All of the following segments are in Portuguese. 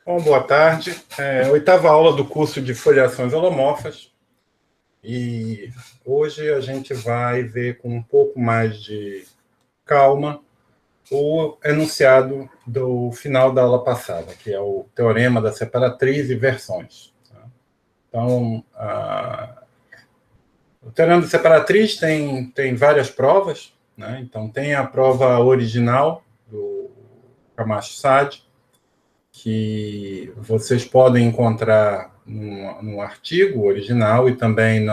Bom, boa tarde. Oitava aula do curso de foliações holomorfas. E hoje a gente vai ver com um pouco mais de calma o enunciado do final da aula passada, que é o teorema da separatriz e versões. Então, o teorema da separatriz tem várias provas, né? Então, tem a prova original do Camacho-Sade, que vocês podem encontrar no artigo original e também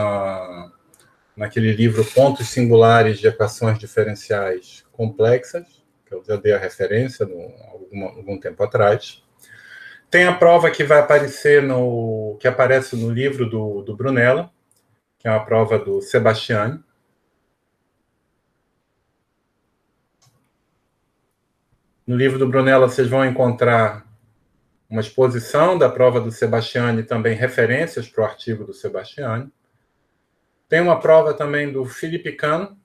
naquele livro Pontos Singulares de Equações Diferenciais Complexas, que eu já dei a referência algum tempo atrás. Tem a prova que vai aparecer que aparece no livro do Brunella, que é uma prova do Sebastiani. No livro do Brunella vocês vão encontrar uma exposição da prova do Sebastiani e também referências para o artigo do Sebastiani. Tem uma prova também do Philippe Cano.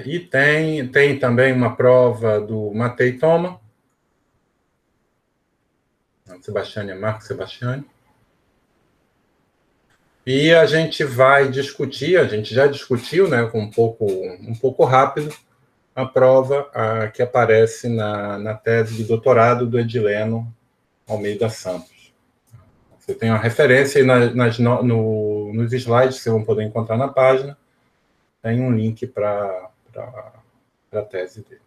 E tem também uma prova do Matei Toma. Sebastiani é Marco Sebastiani. E a gente vai discutir, a gente já discutiu, né, um pouco rápido, a prova que aparece na tese de doutorado do Edileno Almeida Santos. Você tem uma referência e nos slides que vocês vão poder encontrar na página, tem um link para a tese dele.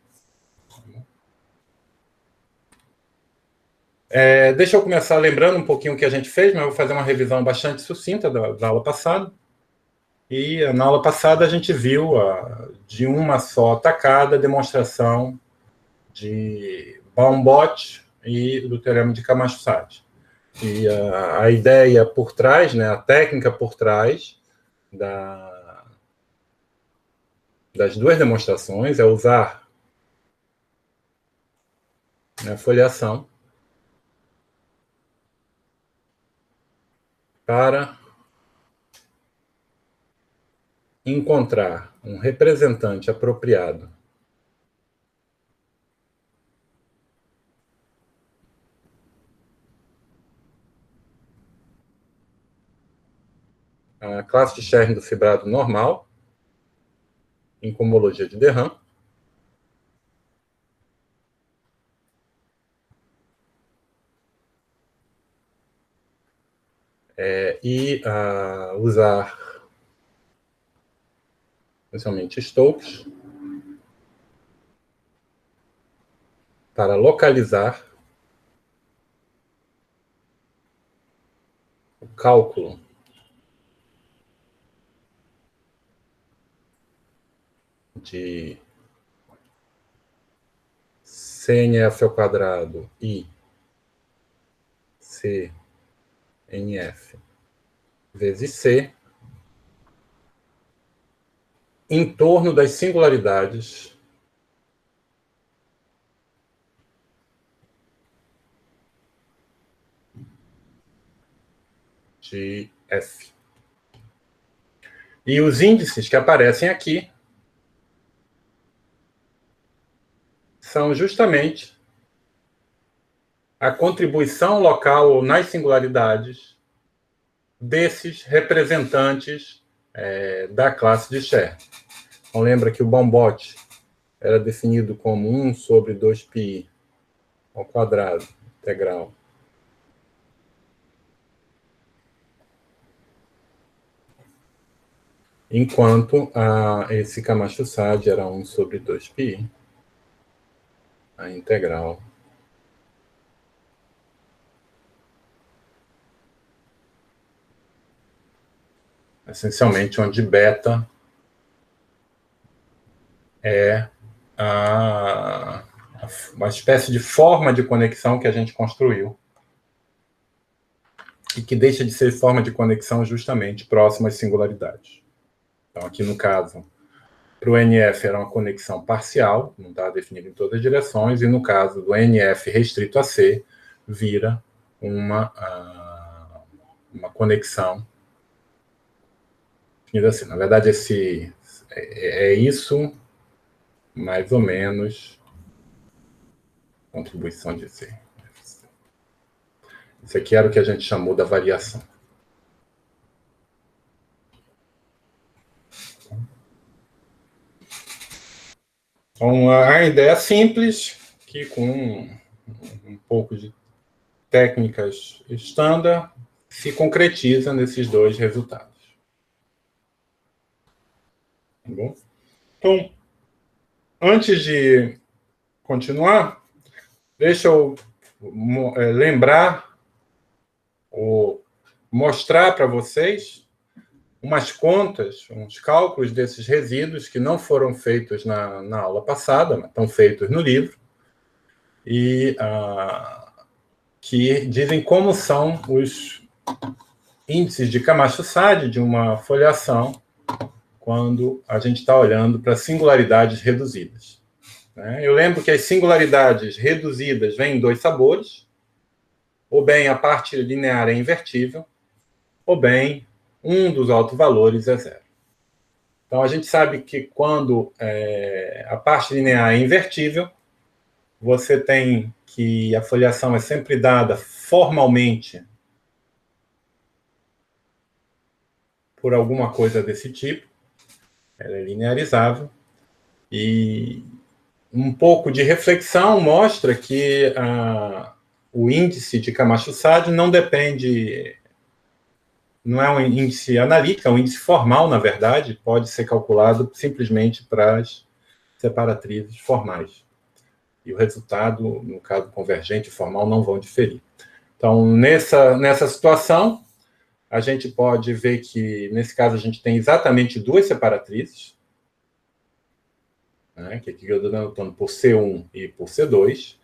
Deixa eu começar lembrando um pouquinho o que a gente fez, mas eu vou fazer uma revisão bastante sucinta da aula passada. E na aula passada a gente viu de uma só tacada a demonstração de Baum-Bott e do teorema de Camacho-Sade. E a ideia por trás, né, a técnica por trás das duas demonstrações é usar a foliação para encontrar um representante apropriado a classe de Scherring do fibrado normal, em cohomologia de de Rham, e usar essencialmente Stokes para localizar o cálculo de CNF ao quadrado e CNF vezes C em torno das singularidades de F. E os índices que aparecem aqui são justamente a contribuição local nas singularidades desses representantes da classe de Scherring. Então, lembra que o Baum-Bott era definido como 1 sobre 2π ao quadrado integral enquanto esse Camacho-Sade era 1 sobre 2π a integral essencialmente onde beta é uma espécie de forma de conexão que a gente construiu e que deixa de ser forma de conexão justamente próxima às singularidades. Então, aqui no caso, para o NF era uma conexão parcial, não está definida em todas as direções, e no caso do NF restrito a C, vira uma conexão definida assim. Na verdade, é isso, mais ou menos, contribuição de Z. Isso aqui era o que a gente chamou da variação. Então, a ideia é simples, que com um pouco de técnicas estándar, se concretiza nesses dois resultados. Tá bom? Então, antes de continuar, deixa eu lembrar ou mostrar para vocês umas contas, uns cálculos desses resíduos que não foram feitos na aula passada, mas estão feitos no livro, e que dizem como são os índices de Camacho-Sade de uma foliação quando a gente está olhando para singularidades reduzidas. Eu lembro que as singularidades reduzidas vêm em dois sabores, ou bem a parte linear é invertível, ou bem um dos autovalores é zero. Então, a gente sabe que quando a parte linear é invertível, você tem que a foliação é sempre dada formalmente por alguma coisa desse tipo, ela é linearizável, e um pouco de reflexão mostra que o índice de Camacho-Sade não depende, não é um índice analítico, é um índice formal, na verdade, pode ser calculado simplesmente para as separatrizes formais. E o resultado, no caso convergente e formal, não vão diferir. Então, nessa situação, a gente pode ver que, nesse caso, a gente tem exatamente duas separatrizes, que aqui eu estou anotando por C1 e por C2,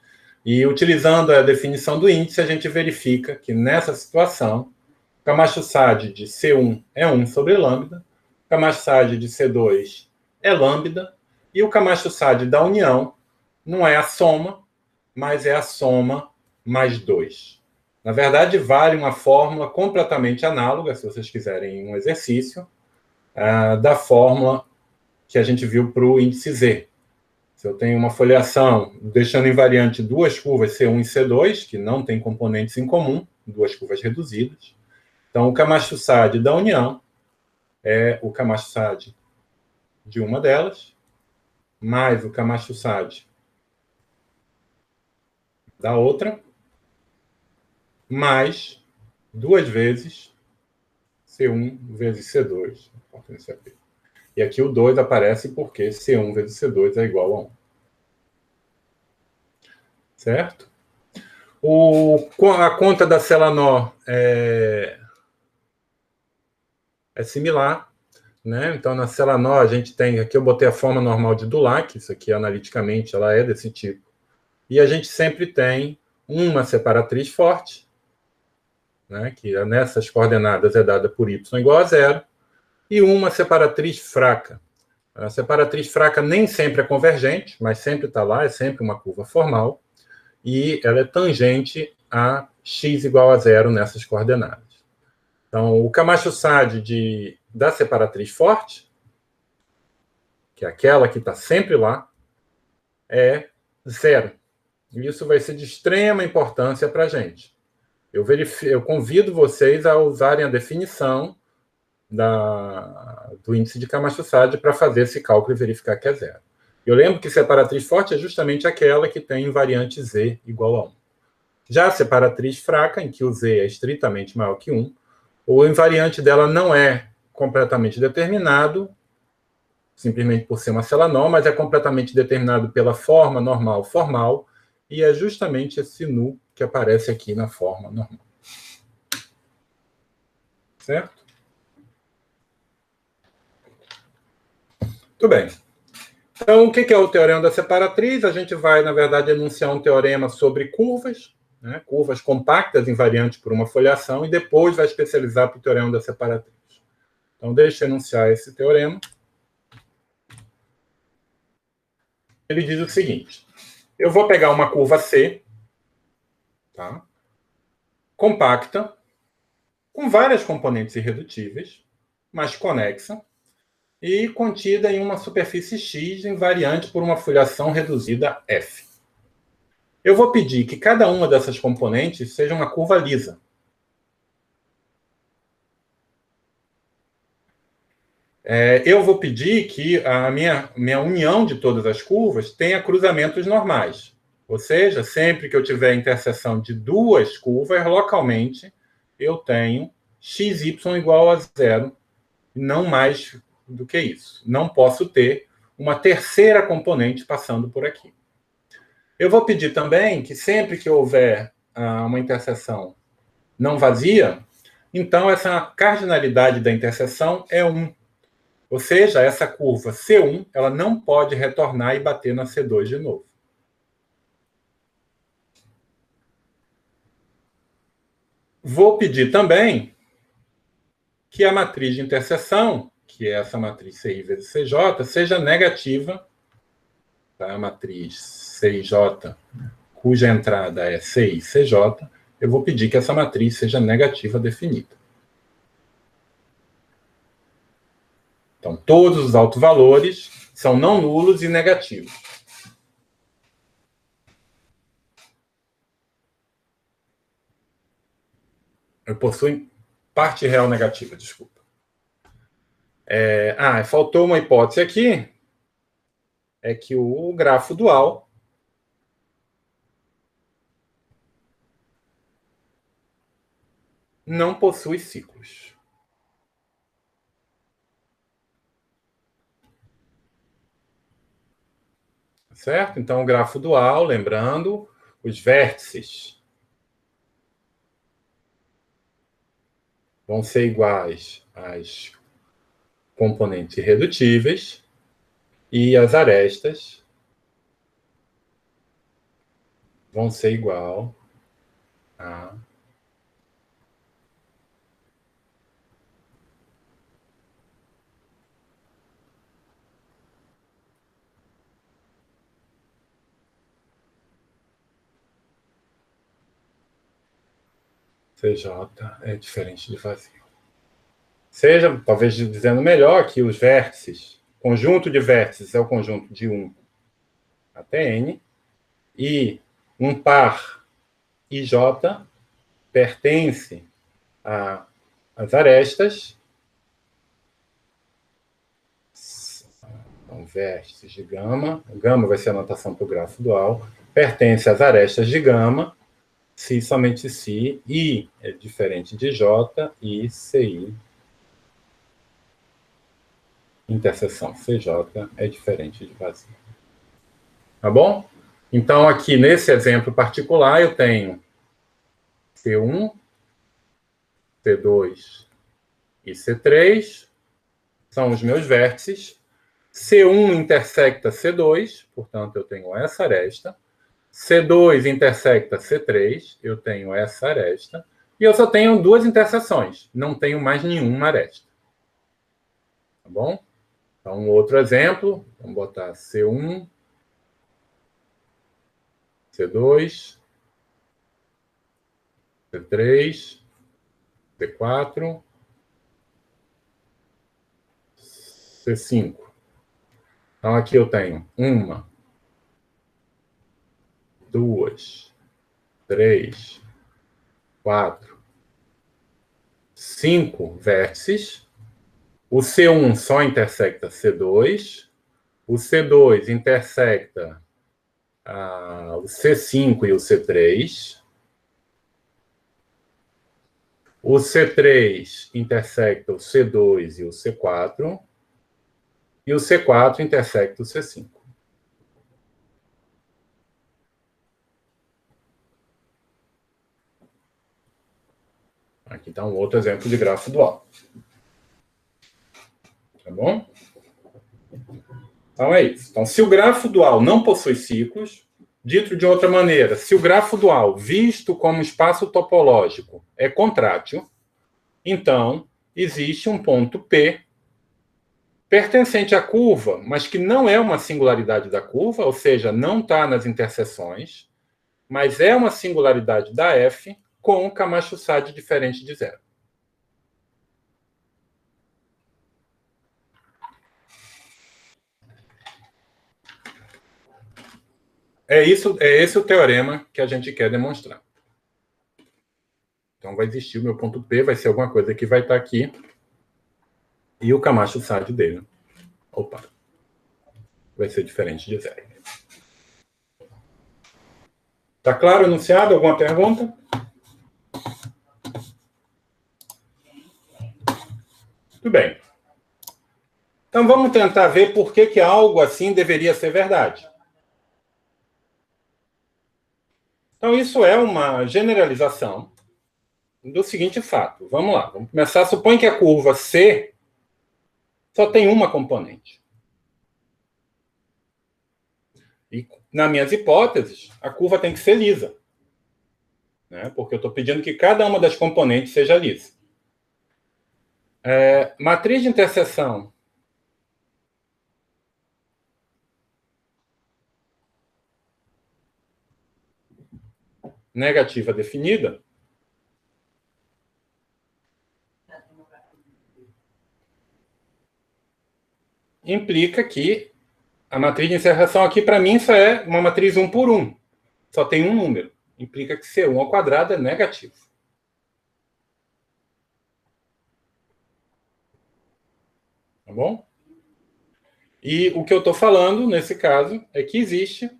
e utilizando a definição do índice, a gente verifica que, nessa situação, o Camacho-Sade de C1 é 1 sobre lambda, o Camacho-Sade de C2 é lambda, e o Camacho-Sade da união não é a soma, mas é a soma mais 2. Na verdade, vale uma fórmula completamente análoga, se vocês quiserem um exercício, da fórmula que a gente viu para o índice Z. Se eu tenho uma foliação deixando invariante duas curvas C1 e C2, que não têm componentes em comum, duas curvas reduzidas, então o Camacho-Sade da união é o Camacho-Sade de uma delas, mais o Camacho-Sade da outra, mais duas vezes C1 vezes C2. E aqui o 2 aparece porque C1 vezes C2 é igual a 1. Certo? A conta da Celanor é similar. Então, na Celanor, a gente tem... Aqui eu botei a forma normal de Dulac, isso aqui analiticamente ela é desse tipo. E a gente sempre tem uma separatriz forte, que nessas coordenadas é dada por y igual a 0, e uma separatriz fraca. A separatriz fraca nem sempre é convergente, mas sempre está lá, é sempre uma curva formal, e ela é tangente a x igual a 0 nessas coordenadas. Então, o Camacho-Sade da separatriz forte, que é aquela que está sempre lá, é 0. E isso vai ser de extrema importância para a gente. Eu convido vocês a usarem a definição do índice de Camacho-Sade para fazer esse cálculo e verificar que é 0. Eu lembro que separatriz forte é justamente aquela que tem invariante Z igual a 1. Já a separatriz fraca, em que o Z é estritamente maior que 1, o invariante dela não é completamente determinado, simplesmente por ser uma Celanor, mas é completamente determinado pela forma normal formal, e é justamente esse nu que aparece aqui na forma normal. Certo? Muito bem. Então, o que é o teorema da separatriz? A gente vai, na verdade, enunciar um teorema sobre curvas, curvas compactas invariantes por uma foliação, e depois vai especializar para o teorema da separatriz. Então, deixa eu enunciar esse teorema. Ele diz o seguinte: eu vou pegar uma curva C, compacta, com várias componentes irredutíveis, mas conexa, e contida em uma superfície X invariante por uma foliação reduzida F. Eu vou pedir que cada uma dessas componentes seja uma curva lisa. Eu vou pedir que a minha união de todas as curvas tenha cruzamentos normais. Ou seja, sempre que eu tiver interseção de duas curvas, localmente, eu tenho xy igual a zero, não mais do que isso. Não posso ter uma terceira componente passando por aqui. Eu vou pedir também que sempre que houver uma interseção não vazia, então essa cardinalidade da interseção é 1. Ou seja, essa curva C1 ela não pode retornar e bater na C2 de novo. Vou pedir também que a matriz de interseção, que é essa matriz CI vezes CJ, seja negativa. Tá? A matriz CIJ, cuja entrada é CI CJ, eu vou pedir que essa matriz seja negativa definida. Então, todos os autovalores são não nulos e negativos. Eu possuo parte real negativa, desculpa. Faltou uma hipótese aqui, é que o grafo dual não possui ciclos. Certo? Então, o grafo dual, lembrando, os vértices vão ser iguais às componentes irredutíveis e as arestas vão ser igual a CJ é diferente de vazio. Seja, talvez dizendo melhor, que os vértices, conjunto de vértices é o conjunto de 1 até N, e um par IJ pertence às arestas, então, vértices de gama vai ser a notação para o grafo dual, pertence às arestas de gama, se somente se, I é diferente de J, e CI, interseção CJ, é diferente de vazio. Tá bom? Então, aqui nesse exemplo particular, eu tenho C1, C2 e C3, são os meus vértices. C1 intersecta C2, portanto, eu tenho essa aresta. C2 intersecta C3, eu tenho essa aresta. E eu só tenho duas interseções, não tenho mais nenhuma aresta. Tá bom? Então, outro exemplo, vamos botar C1, C2, C3, C4, C5. Então, aqui eu tenho 1, 2, 3, 4, 5 vértices. O C1 só intersecta C2. O C2 intersecta o C5 e o C3. O C3 intersecta o C2 e o C4. E o C4 intersecta o C5. Aqui está um outro exemplo de grafo dual. Tá bom? Então é isso. Então, se o grafo dual não possui ciclos, dito de outra maneira, se o grafo dual, visto como espaço topológico, é contrátil, então existe um ponto P pertencente à curva, mas que não é uma singularidade da curva, ou seja, não está nas interseções, mas é uma singularidade da F com Camacho-Sade diferente de zero. é esse o teorema que a gente quer demonstrar. Então, vai existir o meu ponto P, vai ser alguma coisa que vai estar aqui, e o Camacho-Sade dele. Opa. Vai ser diferente de zero. Está claro, enunciado? Alguma pergunta? Tudo bem. Então, vamos tentar ver por que algo assim deveria ser verdade. Então, isso é uma generalização do seguinte fato. Vamos lá, vamos começar. Supõe que a curva C só tem uma componente. E, nas minhas hipóteses, a curva tem que ser lisa. Né? Porque eu estou pedindo que cada uma das componentes seja lisa. Matriz de interseção negativa definida implica que a matriz de interseção aqui, para mim, só é uma matriz 1 por 1. Só tem um número. Implica que C1 ao quadrado é negativo. Tá bom? E o que eu estou falando, nesse caso, é que existe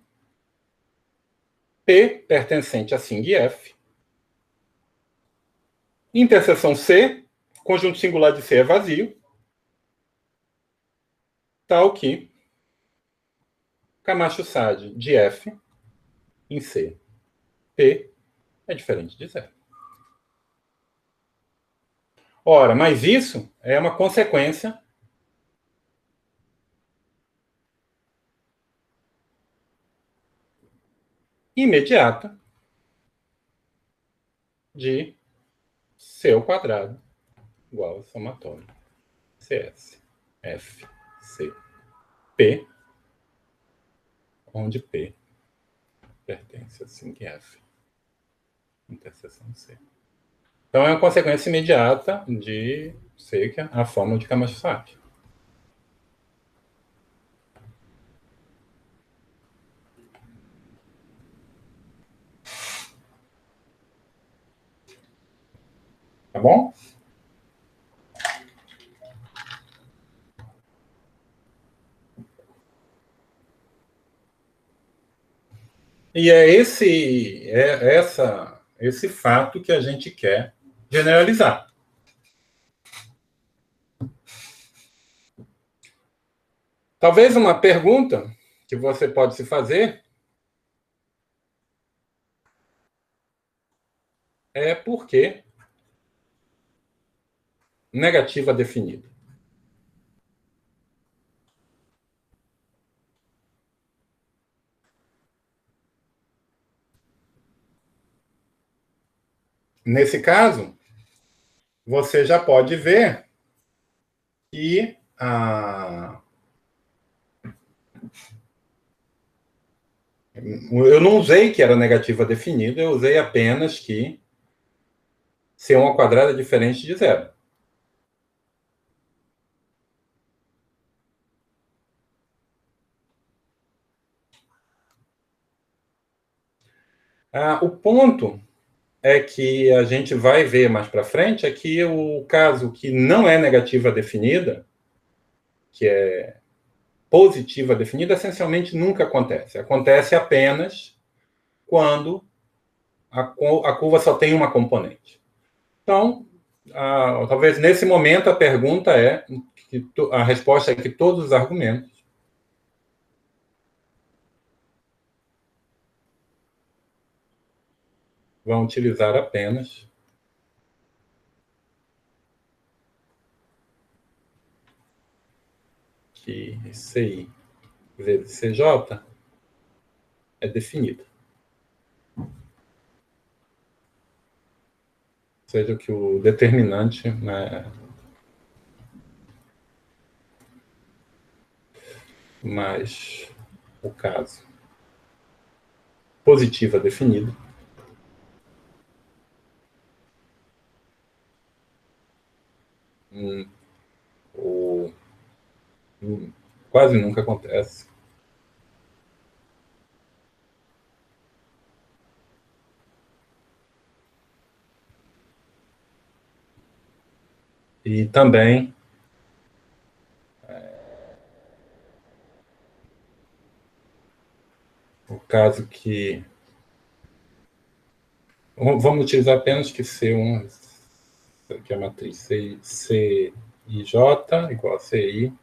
P pertencente a Sing F. Interseção C, conjunto singular de C é vazio, tal que Camacho-Sade de F em C, P é diferente de zero. Ora, mas isso é uma consequência imediata de C ao quadrado igual a somatório CS, F, C, P, onde P pertence a Sing F, interseção C. Então, é uma consequência imediata de C, que é a fórmula de Camacho-Sade. Tá bom? E é esse fato que a gente quer generalizar. Talvez uma pergunta que você pode se fazer é por que negativa definida? Nesse caso, você já pode ver que eu não usei que era negativa definida, eu usei apenas que C1 ao quadrado é diferente de zero. O ponto é que a gente vai ver mais para frente é que o caso que não é negativa definida, que é positiva definida, essencialmente nunca acontece. Acontece apenas quando a curva só tem uma componente. Então, talvez nesse momento a pergunta é, a resposta é que todos os argumentos vão utilizar apenas que CI vezes CJ é definido. Ou seja, que o determinante, né, mais o caso positiva definido, ou quase nunca acontece. E também o caso que... Vamos utilizar apenas que C1, que é a matriz CIJ igual a CI.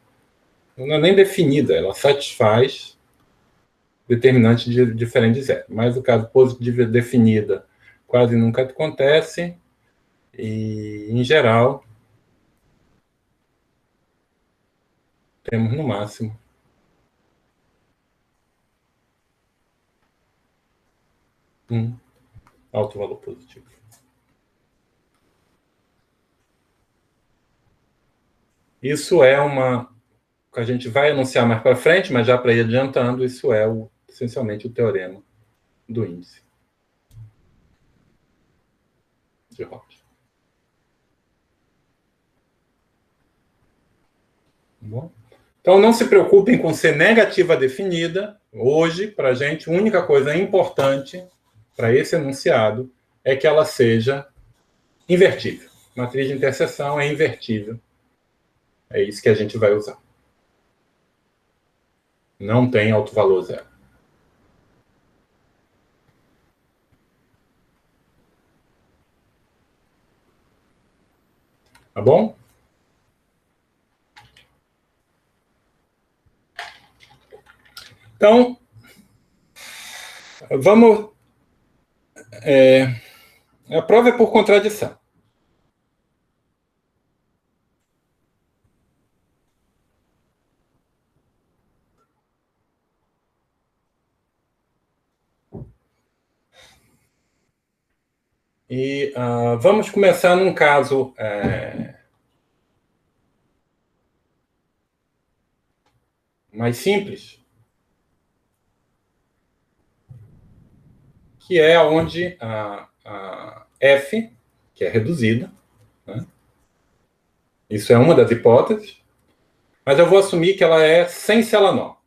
Não é nem definida, ela satisfaz determinante diferente de zero. Mas o caso positiva definida quase nunca acontece e, em geral, temos no máximo um alto valor positivo. Isso é uma... que a gente vai anunciar mais para frente, mas já para ir adiantando, isso é essencialmente o teorema do índice de Roche. Bom? Então, não se preocupem com ser negativa definida. Hoje, para a gente, a única coisa importante para esse enunciado é que ela seja invertível. Matriz de interseção é invertível. É isso que a gente vai usar. Não tem alto valor zero. Tá bom? Então, vamos... a prova é por contradição. E vamos começar num caso mais simples, que é onde a F, que é reduzida, né? Isso é uma das hipóteses, mas eu vou assumir que ela é sem célula nó.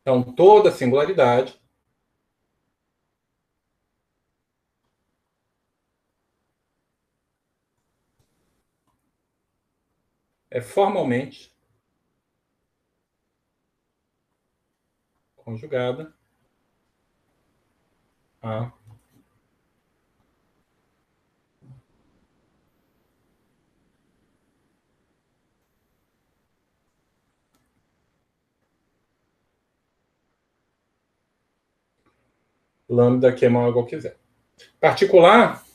Então, toda singularidade é formalmente conjugada a lambda, que é maior ou igual que zero. Particular,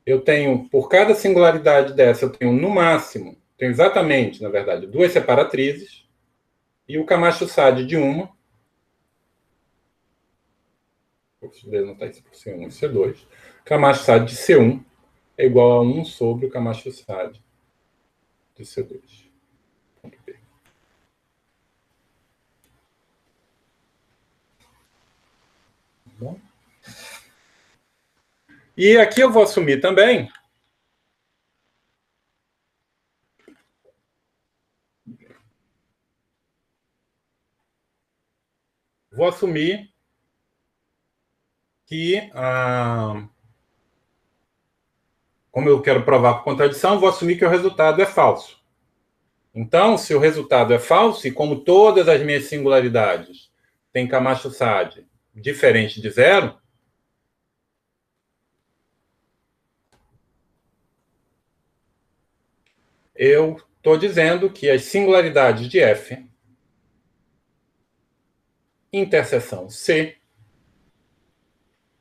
eu tenho, por cada singularidade dessa, eu tenho no máximo, tenho exatamente, na verdade, duas separatrizes e o Camacho-Sade de uma. Vou denotar isso por C1 e C2. Camacho-Sade de C1 é igual a 1 sobre o Camacho-Sade de C2. Bom. E aqui eu vou assumir também que, como eu quero provar por contradição, vou assumir que o resultado é falso. Então, se o resultado é falso, e como todas as minhas singularidades têm Camacho-Sade diferente de zero, eu estou dizendo que as singularidades de F, interseção C,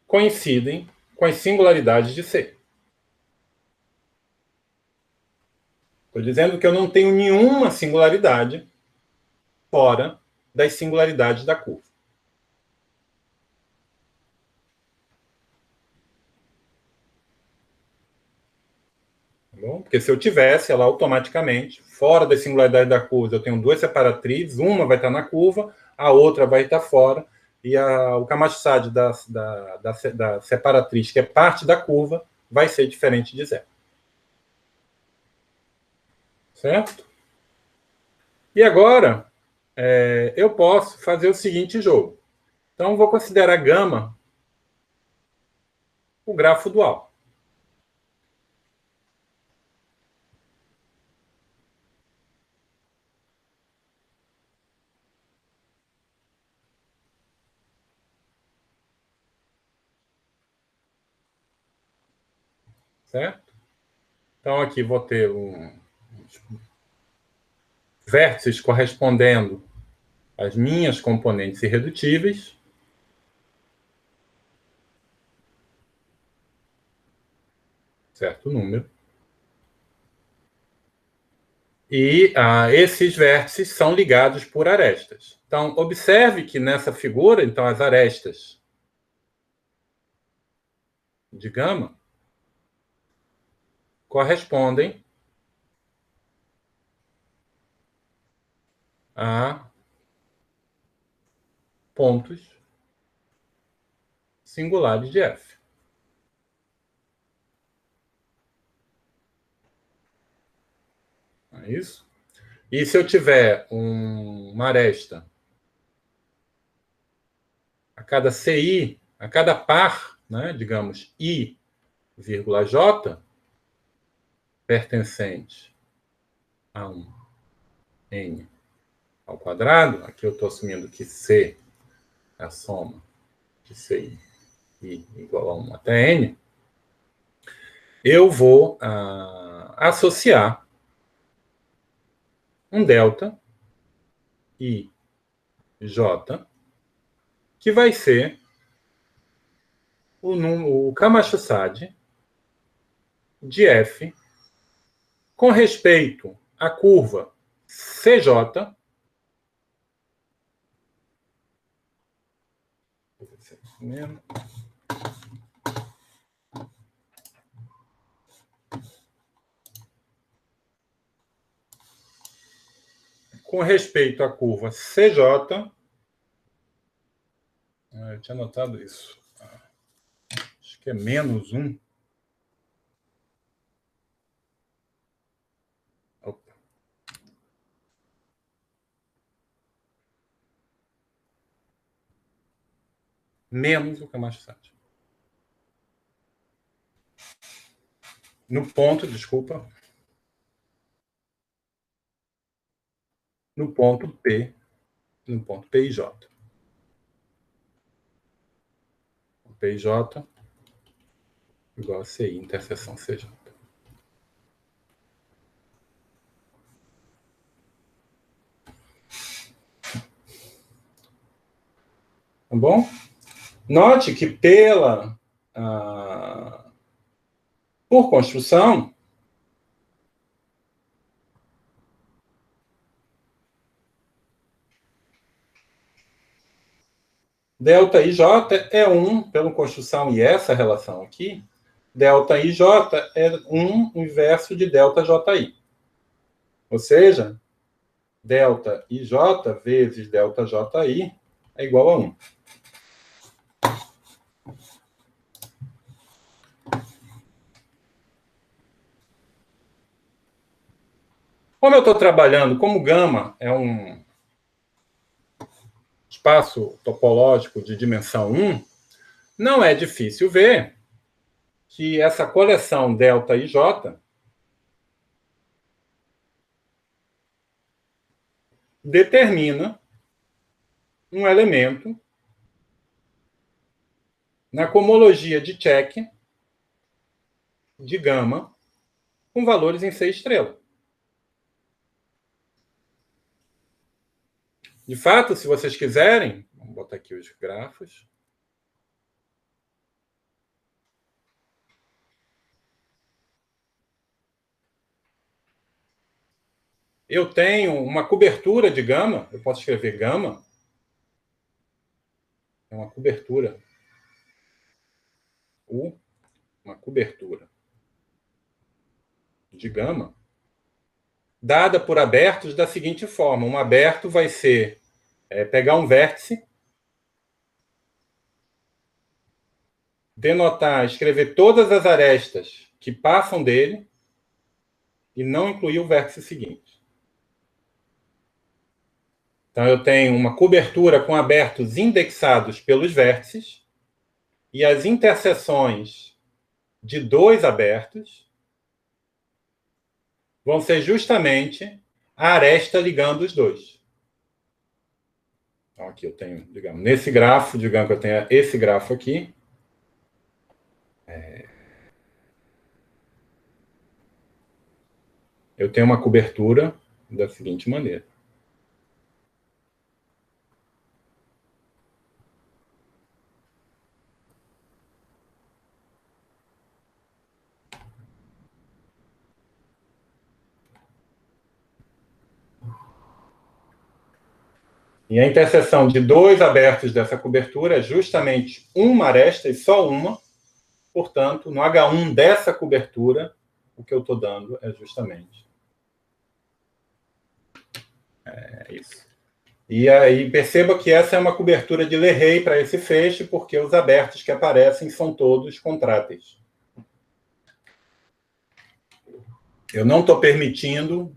coincidem com as singularidades de C. Estou dizendo que eu não tenho nenhuma singularidade fora das singularidades da curva. Tá bom? Porque se eu tivesse, ela automaticamente, fora das singularidades da curva, eu tenho duas separatrizes, uma vai estar na curva, a outra vai estar fora, e o Camacho-Sade da separatriz, que é parte da curva, vai ser diferente de zero. Certo? E agora, eu posso fazer o seguinte jogo. Então, vou considerar gama o grafo dual. Certo? Então, aqui vou ter vértices correspondendo às minhas componentes irredutíveis. Certo número. E esses vértices são ligados por arestas. Então, observe que nessa figura, então, as arestas de gama correspondem a pontos singulares de F. É isso? E se eu tiver uma aresta a cada CI, a cada par, né, digamos, I, vírgula J, pertencente a um N ao quadrado, aqui eu estou assumindo que C é a soma de CI I igual a 1 até N, eu vou associar um delta I J, que vai ser o Camacho-Sade de F com respeito à curva CJ, com respeito à curva CJ, eu tinha anotado isso, acho que é menos 1. Opa. Menos o Camacho-Sade. No ponto, desculpa, no ponto P, no ponto PIJ. O PIJ igual a CI, interseção CJ. Tá bom? Note que por construção, delta IJ é 1 pela construção, e essa relação aqui, delta IJ é 1 inverso de delta JI. Ou seja, delta IJ vezes delta JI é igual a 1. Como eu estou trabalhando, como gama é um espaço topológico de dimensão 1, não é difícil ver que essa coleção delta IJ determina um elemento na cohomologia de Check de gama com valores em C estrela. De fato, se vocês quiserem, vamos botar aqui os grafos. Eu tenho uma cobertura de gama, eu posso escrever gama, é uma cobertura, uma cobertura de gama, dada por abertos da seguinte forma: um aberto vai ser pegar um vértice, denotar, escrever todas as arestas que passam dele e não incluir o vértice seguinte. Então, eu tenho uma cobertura com abertos indexados pelos vértices e as interseções de 2 abertos vão ser justamente a aresta ligando os dois. Então, aqui eu tenho, digamos, nesse grafo, digamos que eu tenho esse grafo aqui. Eu tenho uma cobertura da seguinte maneira. E a interseção de 2 abertos dessa cobertura é justamente uma aresta e só uma. Portanto, no H1 dessa cobertura, o que eu estou dando é justamente isso. E aí perceba que essa é uma cobertura de Leray para esse feixe, porque os abertos que aparecem são todos contráteis. Eu não estou permitindo,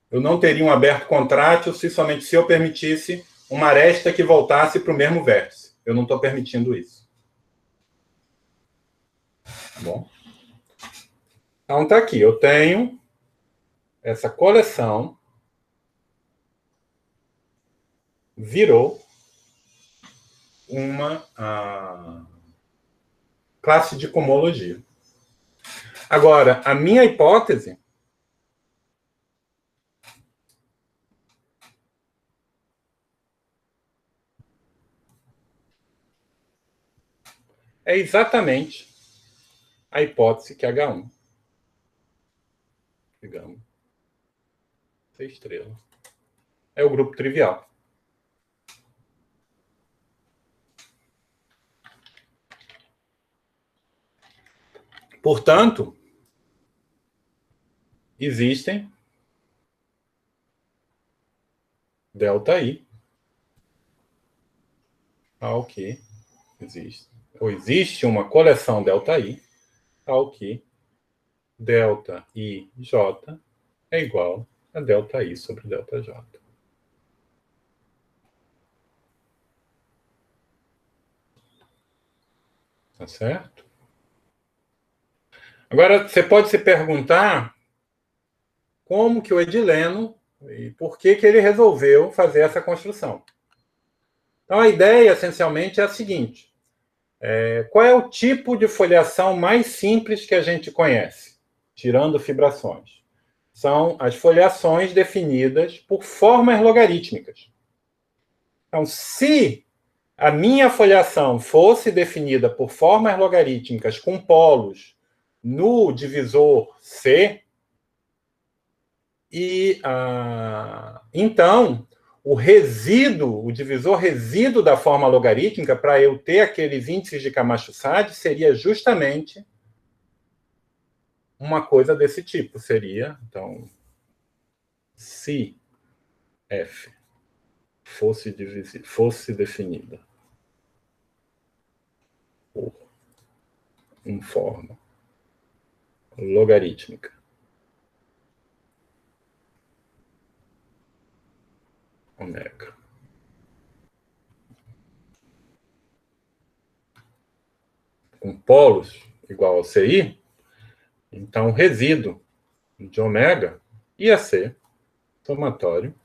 eu não teria um aberto contrátil somente se eu permitisse uma aresta que voltasse para o mesmo vértice. Eu não estou permitindo isso. Tá bom? Então está aqui, eu tenho essa coleção virou uma classe de cohomologia. Agora, a minha hipótese é exatamente a hipótese que H1, digamos, C estrela, é o grupo trivial. Portanto, existem ΔI ao que existe, ou existe uma coleção ΔI ao que ΔIJ é igual a ΔI sobre ΔJ. Tá certo? Agora, você pode se perguntar como que o Edileno, e por que ele resolveu fazer essa construção. Então, a ideia, essencialmente, é a seguinte. Qual é o tipo de foliação mais simples que a gente conhece, tirando fibrações? São as foliações definidas por formas logarítmicas. Então, se a minha foliação fosse definida por formas logarítmicas com polos no divisor C, então, o resíduo, o divisor resíduo da forma logarítmica, para eu ter aqueles índices de Camacho-Sade, seria justamente uma coisa desse tipo. Seria, então, se F fosse definida por uma forma logarítmica ômega com polos igual ao CI, então o resíduo de ômega ia ser somatório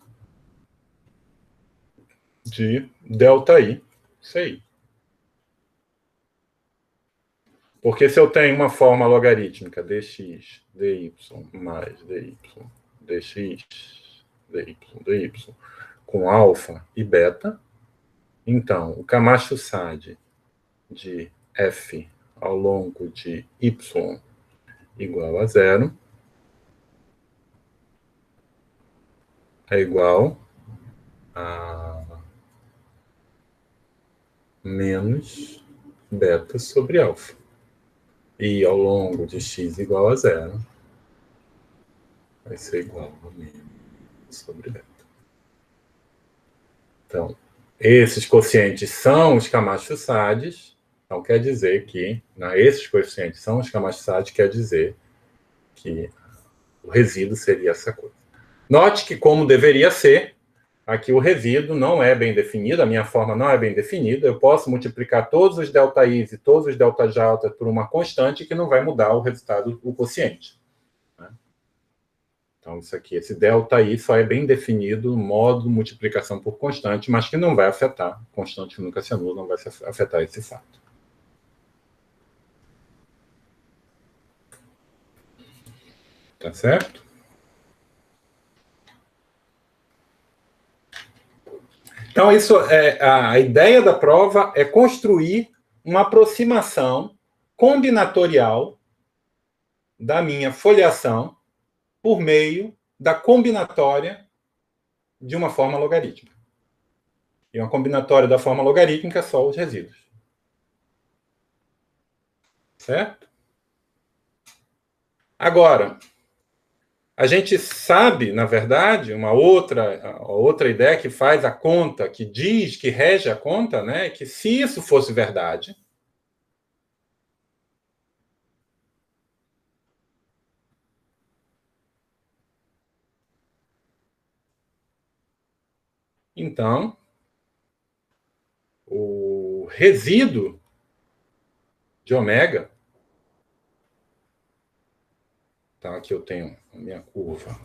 de ΔI CI. Porque se eu tenho uma forma logarítmica dx, dy mais dy, dx, dy, com alfa e beta, então o Camacho-Sade de f ao longo de y igual a 0 é igual a menos beta sobre alfa. E ao longo de x igual a 0 vai ser igual a menos sobre beta. Então, esses quocientes são os Camacho-Sades. Então, quer dizer que, esses coeficientes são os Camacho-Sades, quer dizer que o resíduo seria essa coisa. Note que, como deveria ser, aqui o resíduo não é bem definido, a minha forma não é bem definida, eu posso multiplicar todos os ΔIs e todos os ΔJ por uma constante que não vai mudar o resultado, o quociente. Né? Então, isso aqui, esse ΔI só é bem definido no modo de multiplicação por constante, mas que não vai afetar, constante que nunca se anula, não vai afetar esse fato. Tá certo? Então, isso é a ideia da prova é construir uma aproximação combinatorial da minha foliação por meio da combinatória de uma forma logarítmica. E uma combinatória da forma logarítmica é só os resíduos. Certo? Agora, a gente sabe, na verdade, uma outra ideia que faz a conta, que diz, que rege a conta, né, que se isso fosse verdade, então o resíduo de ômega, então aqui eu tenho a minha curva,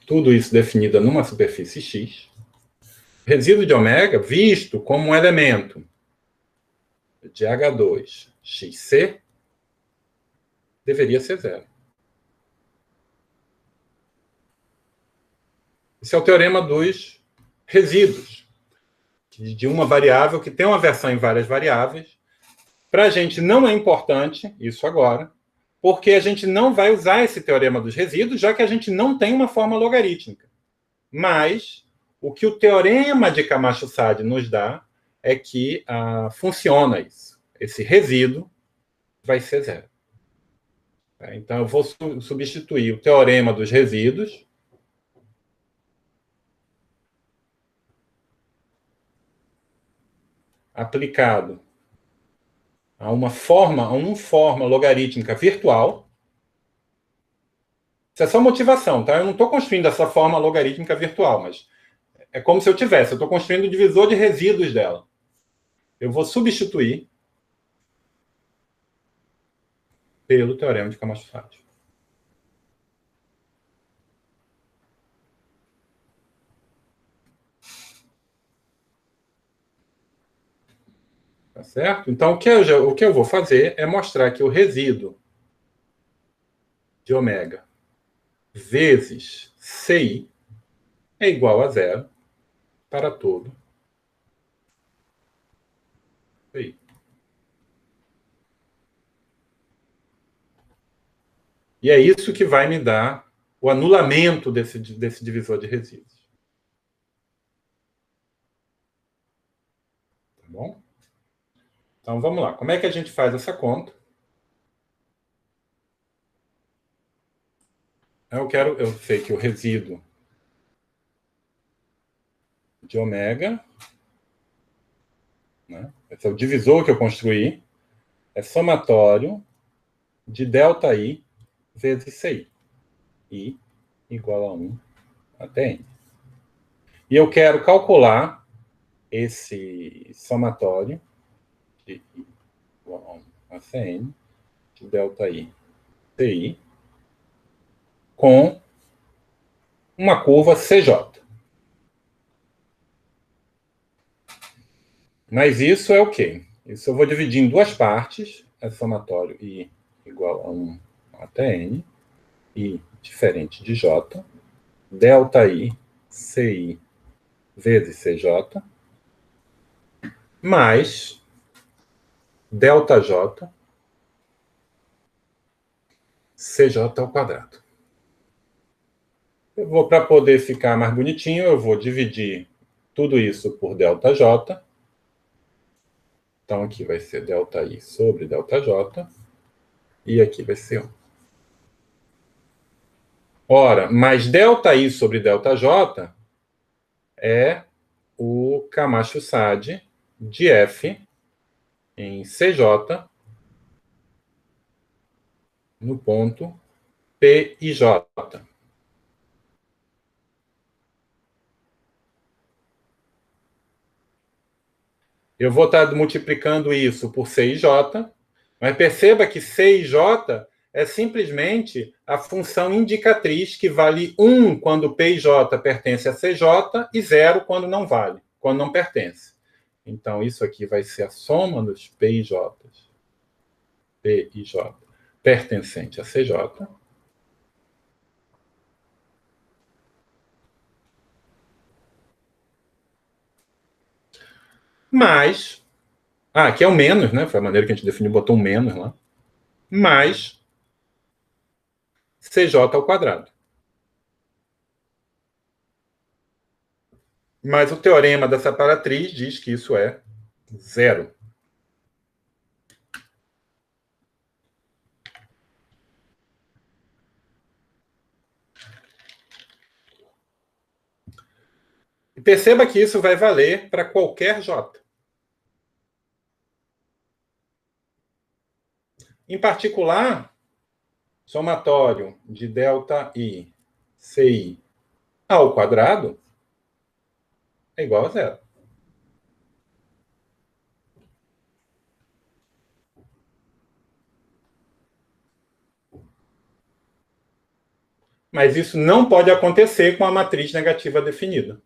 tudo isso definido numa superfície X, resíduo de ômega visto como um elemento de H2XC deveria ser zero. Esse é o teorema dos resíduos, de uma variável que tem uma versão em várias variáveis. Para a gente não é importante isso agora, porque a gente não vai usar esse teorema dos resíduos, já que a gente não tem uma forma logarítmica. Mas o que o teorema de Camacho-Sade nos dá é que funciona isso. Esse resíduo vai ser zero. Então, eu vou substituir o teorema dos resíduos aplicado a uma forma logarítmica virtual. Isso é só motivação, tá? Eu não estou construindo essa forma logarítmica virtual, mas é como se eu tivesse. Eu estou construindo o divisor de resíduos dela. Eu vou substituir pelo teorema de Camacho-Sade. Tá certo? Então, o que eu vou fazer é mostrar que o resíduo de ômega vezes CI é igual a zero para todo CI. E é isso que vai me dar o anulamento desse divisor de resíduos. Tá bom? Então, vamos lá. Como é que a gente faz essa conta? Eu sei que o resíduo de ômega, né, esse é o divisor que eu construí, é somatório de ΔI vezes CI. I igual a 1 até N. E eu quero calcular esse somatório de I igual a 1 até N de ΔI CI com uma curva CJ. Mas isso é o quê? Isso eu vou dividir em duas partes. É somatório I igual a 1 até N. I diferente de J. ΔI CI vezes CJ. Mais ΔJ CJ ao quadrado. Eu vou, para poder ficar mais bonitinho, eu vou dividir tudo isso por ΔJ. Então, aqui vai ser ΔI sobre ΔJ. E aqui vai ser 1. Ora, mais ΔI sobre ΔJ é o Camacho-Sade de F em CJ no ponto P e J. Eu vou estar multiplicando isso por C e J, mas perceba que C e J é simplesmente a função indicatriz que vale 1 quando P e J pertence a CJ e 0 quando não vale, quando não pertence. Então, isso aqui vai ser a soma dos P e J. P e J pertencente a CJ. Mais, aqui é o menos, né? Foi a maneira que a gente definiu, botou um menos lá. Mais CJ ao quadrado. Mas o teorema da separatriz diz que isso é zero. E perceba que isso vai valer para qualquer J. Em particular, somatório de ΔI CI ao quadrado é igual a zero. Mas isso não pode acontecer com a matriz negativa definida.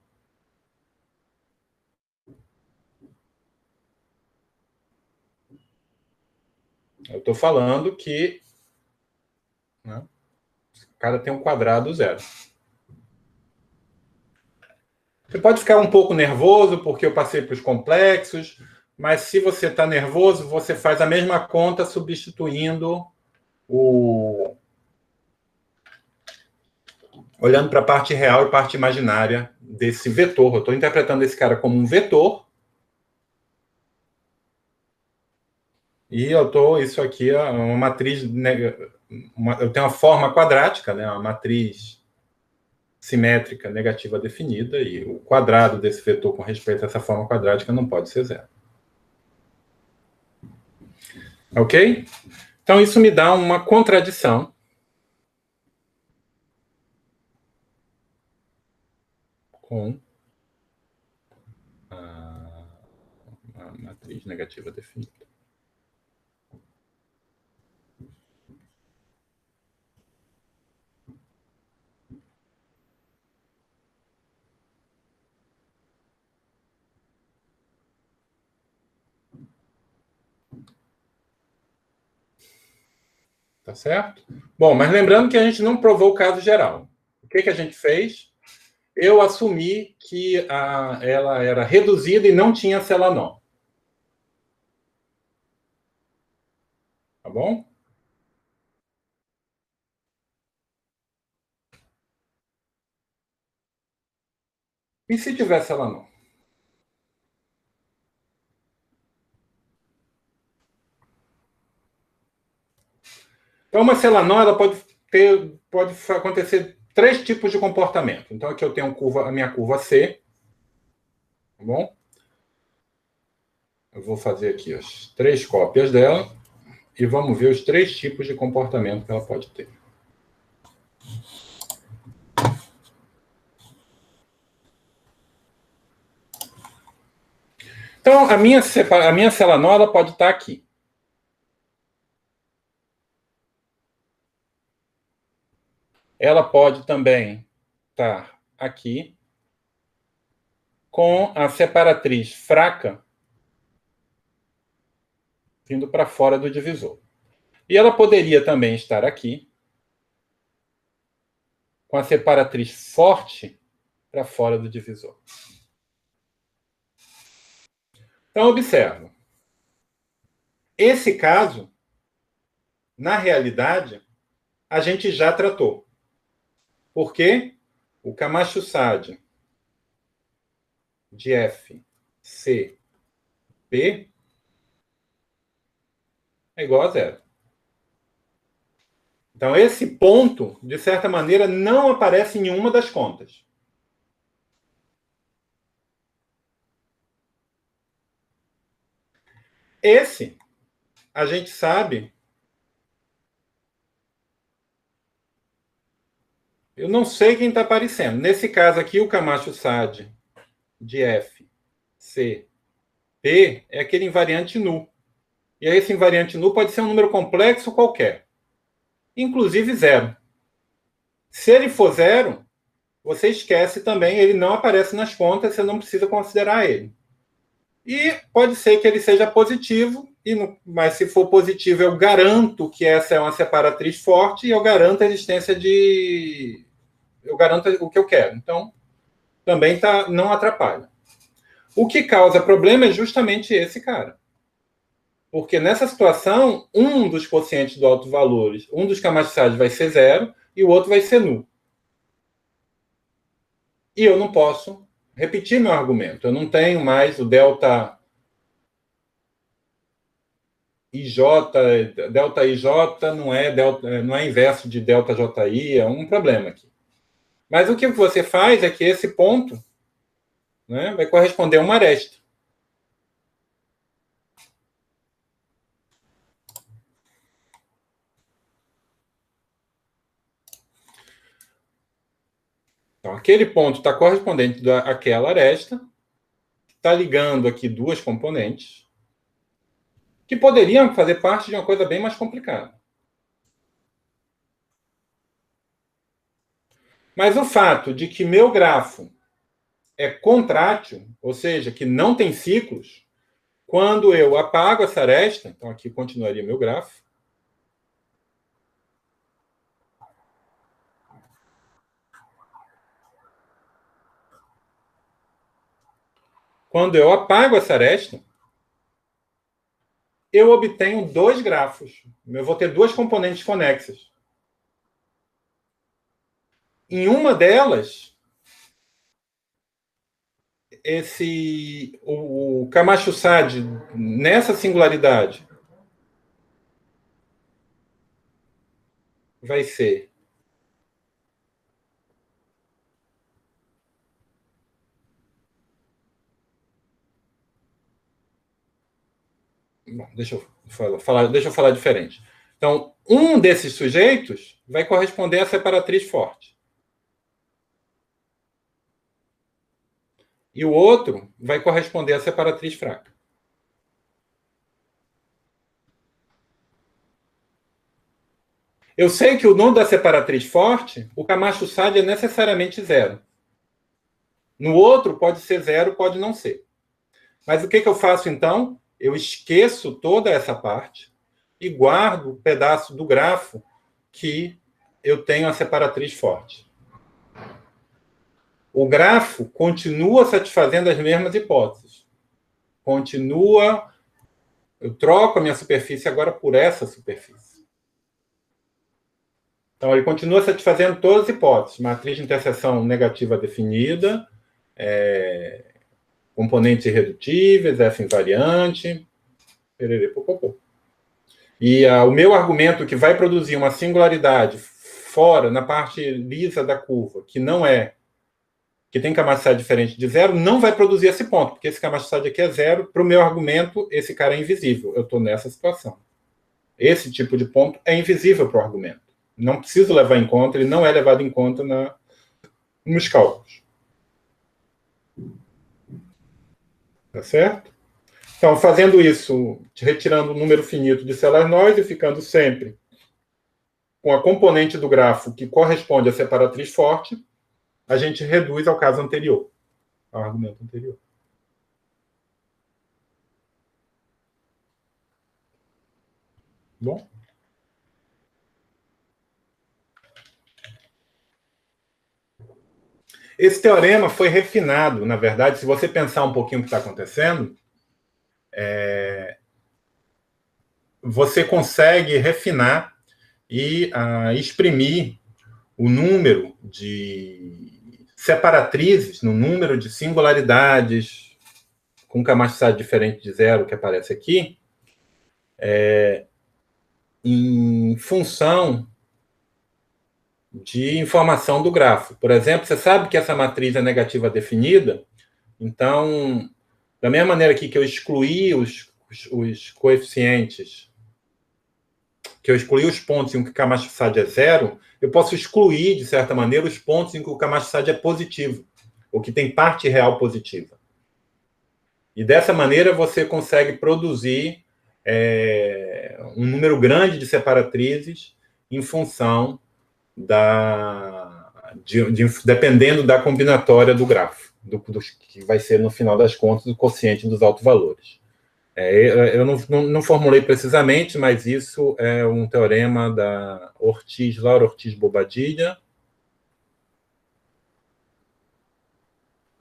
Eu estou falando que, né, o cara tem um quadrado zero. Você pode ficar um pouco nervoso porque eu passei para os complexos, mas se você está nervoso, você faz a mesma conta substituindo o... olhando para a parte real e parte imaginária desse vetor. Eu estou interpretando esse cara como um vetor. E eu estou, isso aqui é uma matriz, eu tenho uma forma quadrática, né, uma matriz simétrica negativa definida, e o quadrado desse vetor com respeito a essa forma quadrática não pode ser zero. Ok? Então, isso me dá uma contradição com a matriz negativa definida. Tá certo? Bom, mas lembrando que a gente não provou o caso geral. O que a gente fez? Eu assumi que ela era reduzida e não tinha Celanó. Tá bom? E se tivesse Celanó? Então, uma Celanó ela pode acontecer 3 tipos de comportamento. Então, aqui eu tenho a minha curva C. Tá bom? Eu vou fazer aqui as 3 cópias dela e vamos ver os 3 tipos de comportamento que ela pode ter. Então, a minha Celanó ela pode estar aqui. Ela pode também estar aqui, com a separatriz fraca vindo para fora do divisor. E ela poderia também estar aqui, com a separatriz forte para fora do divisor. Então, observa. Esse caso, na realidade, a gente já tratou. Por quê? O Camacho-Sade de F, C, P é igual a zero. Então, esse ponto, de certa maneira, não aparece em nenhuma das contas. Esse, a gente sabe. Eu não sei quem está aparecendo. Nesse caso aqui, o Camacho-Sade de F, C, P é aquele invariante nu. E aí esse invariante nu pode ser um número complexo qualquer, inclusive zero. Se ele for zero, você esquece também, ele não aparece nas contas, você não precisa considerar ele. E pode ser que ele seja positivo, mas se for positivo, eu garanto que essa é uma separatriz forte e eu garanto a existência de... Eu garanto o que eu quero. Então, também não atrapalha. O que causa problema é justamente esse cara. Porque nessa situação, um dos quocientes do alto valores, um dos Camacho-Sade vai ser zero e o outro vai ser nu. E eu não posso repetir meu argumento. Eu não tenho mais o delta IJ, delta IJ não é inverso de delta JI, é um problema aqui. Mas o que você faz é que esse ponto, né, vai corresponder a uma aresta. Então, aquele ponto está correspondente àquela aresta, está ligando aqui duas componentes, que poderiam fazer parte de uma coisa bem mais complicada. Mas o fato de que meu grafo é contrátil, ou seja, que não tem ciclos, quando eu apago essa aresta, então aqui continuaria meu grafo, quando eu apago essa aresta, eu obtenho dois grafos. Eu vou ter duas componentes conexas. Em uma delas, o Camacho-Sade, nessa singularidade, vai ser bom, deixa eu falar diferente. Então, um desses sujeitos vai corresponder à separatriz forte. E o outro vai corresponder à separatriz fraca. Eu sei que o nome da separatriz forte, o Camacho-Sade é necessariamente zero. No outro, pode ser zero, pode não ser. Mas o que eu faço, então? Eu esqueço toda essa parte e guardo o pedaço do grafo que eu tenho a separatriz forte. O grafo continua satisfazendo as mesmas hipóteses. Continua... Eu troco a minha superfície agora por essa superfície. Então, ele continua satisfazendo todas as hipóteses. Matriz de interseção negativa definida, componentes irredutíveis, F invariante, pererê, popopô. E o meu argumento que vai produzir uma singularidade fora, na parte lisa da curva, que tem Camacho-Sade diferente de zero, não vai produzir esse ponto, porque esse Camacho-Sade aqui é zero. Para o meu argumento, esse cara é invisível. Eu estou nessa situação. Esse tipo de ponto é invisível para o argumento. Não preciso levar em conta, ele não é levado em conta nos cálculos. Tá certo? Então, fazendo isso, retirando o número finito de celas noise e ficando sempre com a componente do grafo que corresponde à separatriz forte, a gente reduz ao caso anterior, ao argumento anterior. Bom? Esse teorema foi refinado, na verdade, se você pensar um pouquinho o que está acontecendo, você consegue refinar e exprimir o número de separatrizes, no número de singularidades com Camacho-Sade diferente de zero que aparece aqui, em função de informação do grafo. Por exemplo, você sabe que essa matriz é negativa definida, então, da mesma maneira aqui que eu excluí os coeficientes, que eu excluí os pontos em que o Camacho-Sade é zero, eu posso excluir, de certa maneira, os pontos em que o Camacho-Sade é positivo, ou que tem parte real positiva. E dessa maneira você consegue produzir um número grande de separatrizes em função dependendo da combinatória do grafo, que vai ser, no final das contas, o quociente dos autovalores. Eu não formulei precisamente, mas isso é um teorema da Laura Ortiz Bobadilla,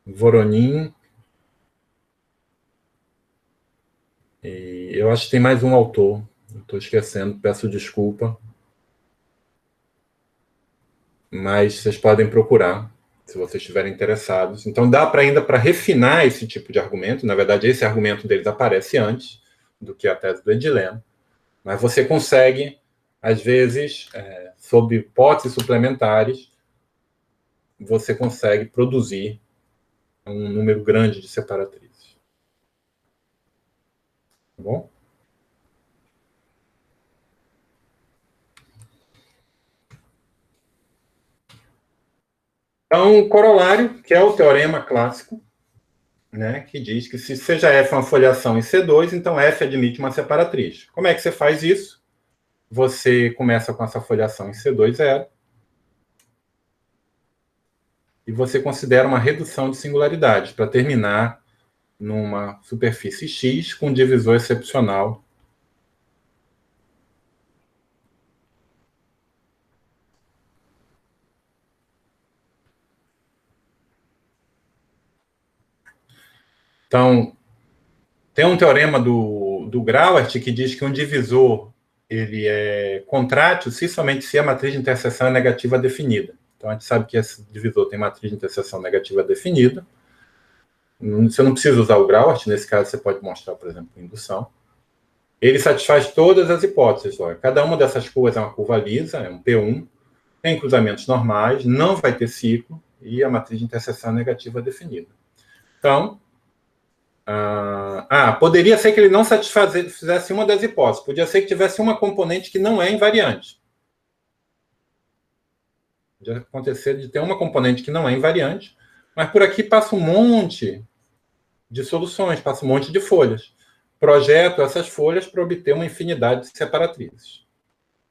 Voronin, e eu acho que tem mais um autor, estou esquecendo, peço desculpa, mas vocês podem procurar, se vocês estiverem interessados. Então, dá ainda para refinar esse tipo de argumento. Na verdade, esse argumento deles aparece antes do que a tese do Edileno, mas você consegue, às vezes, sob hipóteses suplementares, você consegue produzir um número grande de separatrizes. Tá bom? Então, o corolário, que é o teorema clássico, né, que diz que se seja F uma foliação em C2, então F admite uma separatriz. Como é que você faz isso? Você começa com essa foliação em C2 zero e você considera uma redução de singularidade para terminar numa superfície X com divisor excepcional. Então, tem um teorema do Grauert que diz que um divisor ele é contrátil se somente se a matriz de interseção é negativa definida. Então, a gente sabe que esse divisor tem matriz de interseção negativa definida. Você não precisa usar o Grauert, nesse caso você pode mostrar, por exemplo, indução. Ele satisfaz todas as hipóteses. Olha. Cada uma dessas curvas é uma curva lisa, é um P1, tem cruzamentos normais, não vai ter ciclo, e a matriz de interseção é negativa definida. Então, poderia ser que ele não fizesse uma das hipóteses. Podia ser que tivesse uma componente que não é invariante. Podia acontecer de ter uma componente que não é invariante, mas por aqui passa um monte de soluções, passa um monte de folhas. Projeto essas folhas para obter uma infinidade de separatrizes.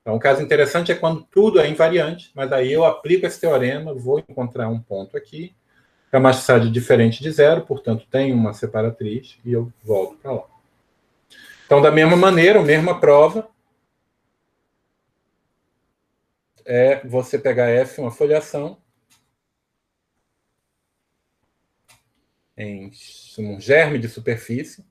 Então, um caso interessante é quando tudo é invariante, mas aí eu aplico esse teorema, vou encontrar um ponto aqui, Camacho-Sade diferente de zero, portanto, tem uma separatriz, e eu volto para lá. Então, da mesma maneira, a mesma prova é você pegar F, uma foliação, em um germe de superfície,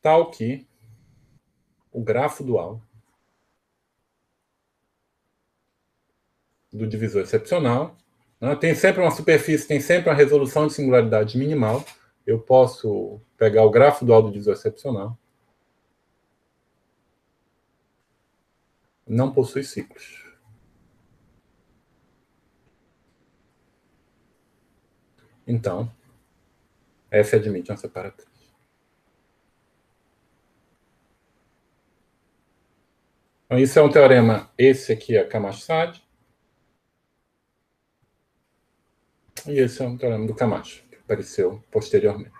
tal que o grafo dual do divisor excepcional, né, tem sempre uma superfície, tem sempre uma resolução de singularidade minimal. Eu posso pegar o grafo dual do divisor excepcional. Não possui ciclos. Então, F admite uma separatriz. Então, isso é um teorema, esse aqui é Camacho-Sade, e esse é um teorema do Camacho, que apareceu posteriormente.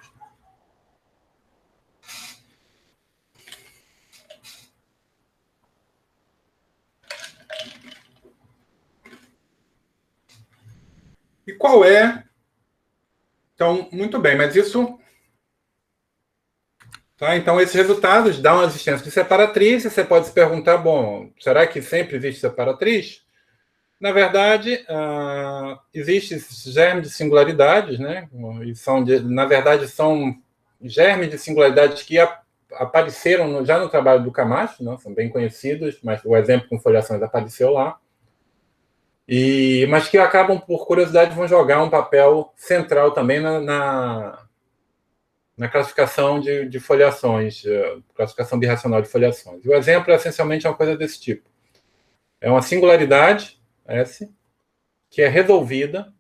E qual é? Então, muito bem, mas isso... Tá? Então, esses resultados dão a existência de separatriz, e você pode se perguntar, bom, será que sempre existe separatriz? Na verdade, existe germe de singularidades, né? E na verdade, são germes de singularidades que apareceram já no trabalho do Camacho, né? São bem conhecidos, mas o exemplo com foliações apareceu lá. Mas que acabam, por curiosidade, vão jogar um papel central também na classificação de foliações, classificação birracional de foliações. E o exemplo é essencialmente uma coisa desse tipo. É uma singularidade, S, que é resolvida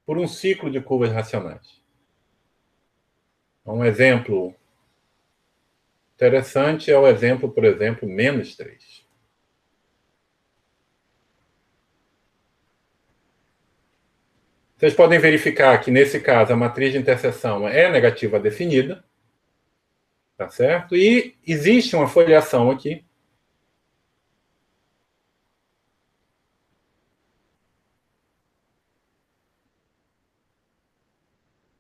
por um ciclo de curvas racionais. Um exemplo interessante é o exemplo, por exemplo, -3. Vocês podem verificar que, nesse caso, a matriz de interseção é negativa definida, tá certo? E existe uma foliação aqui,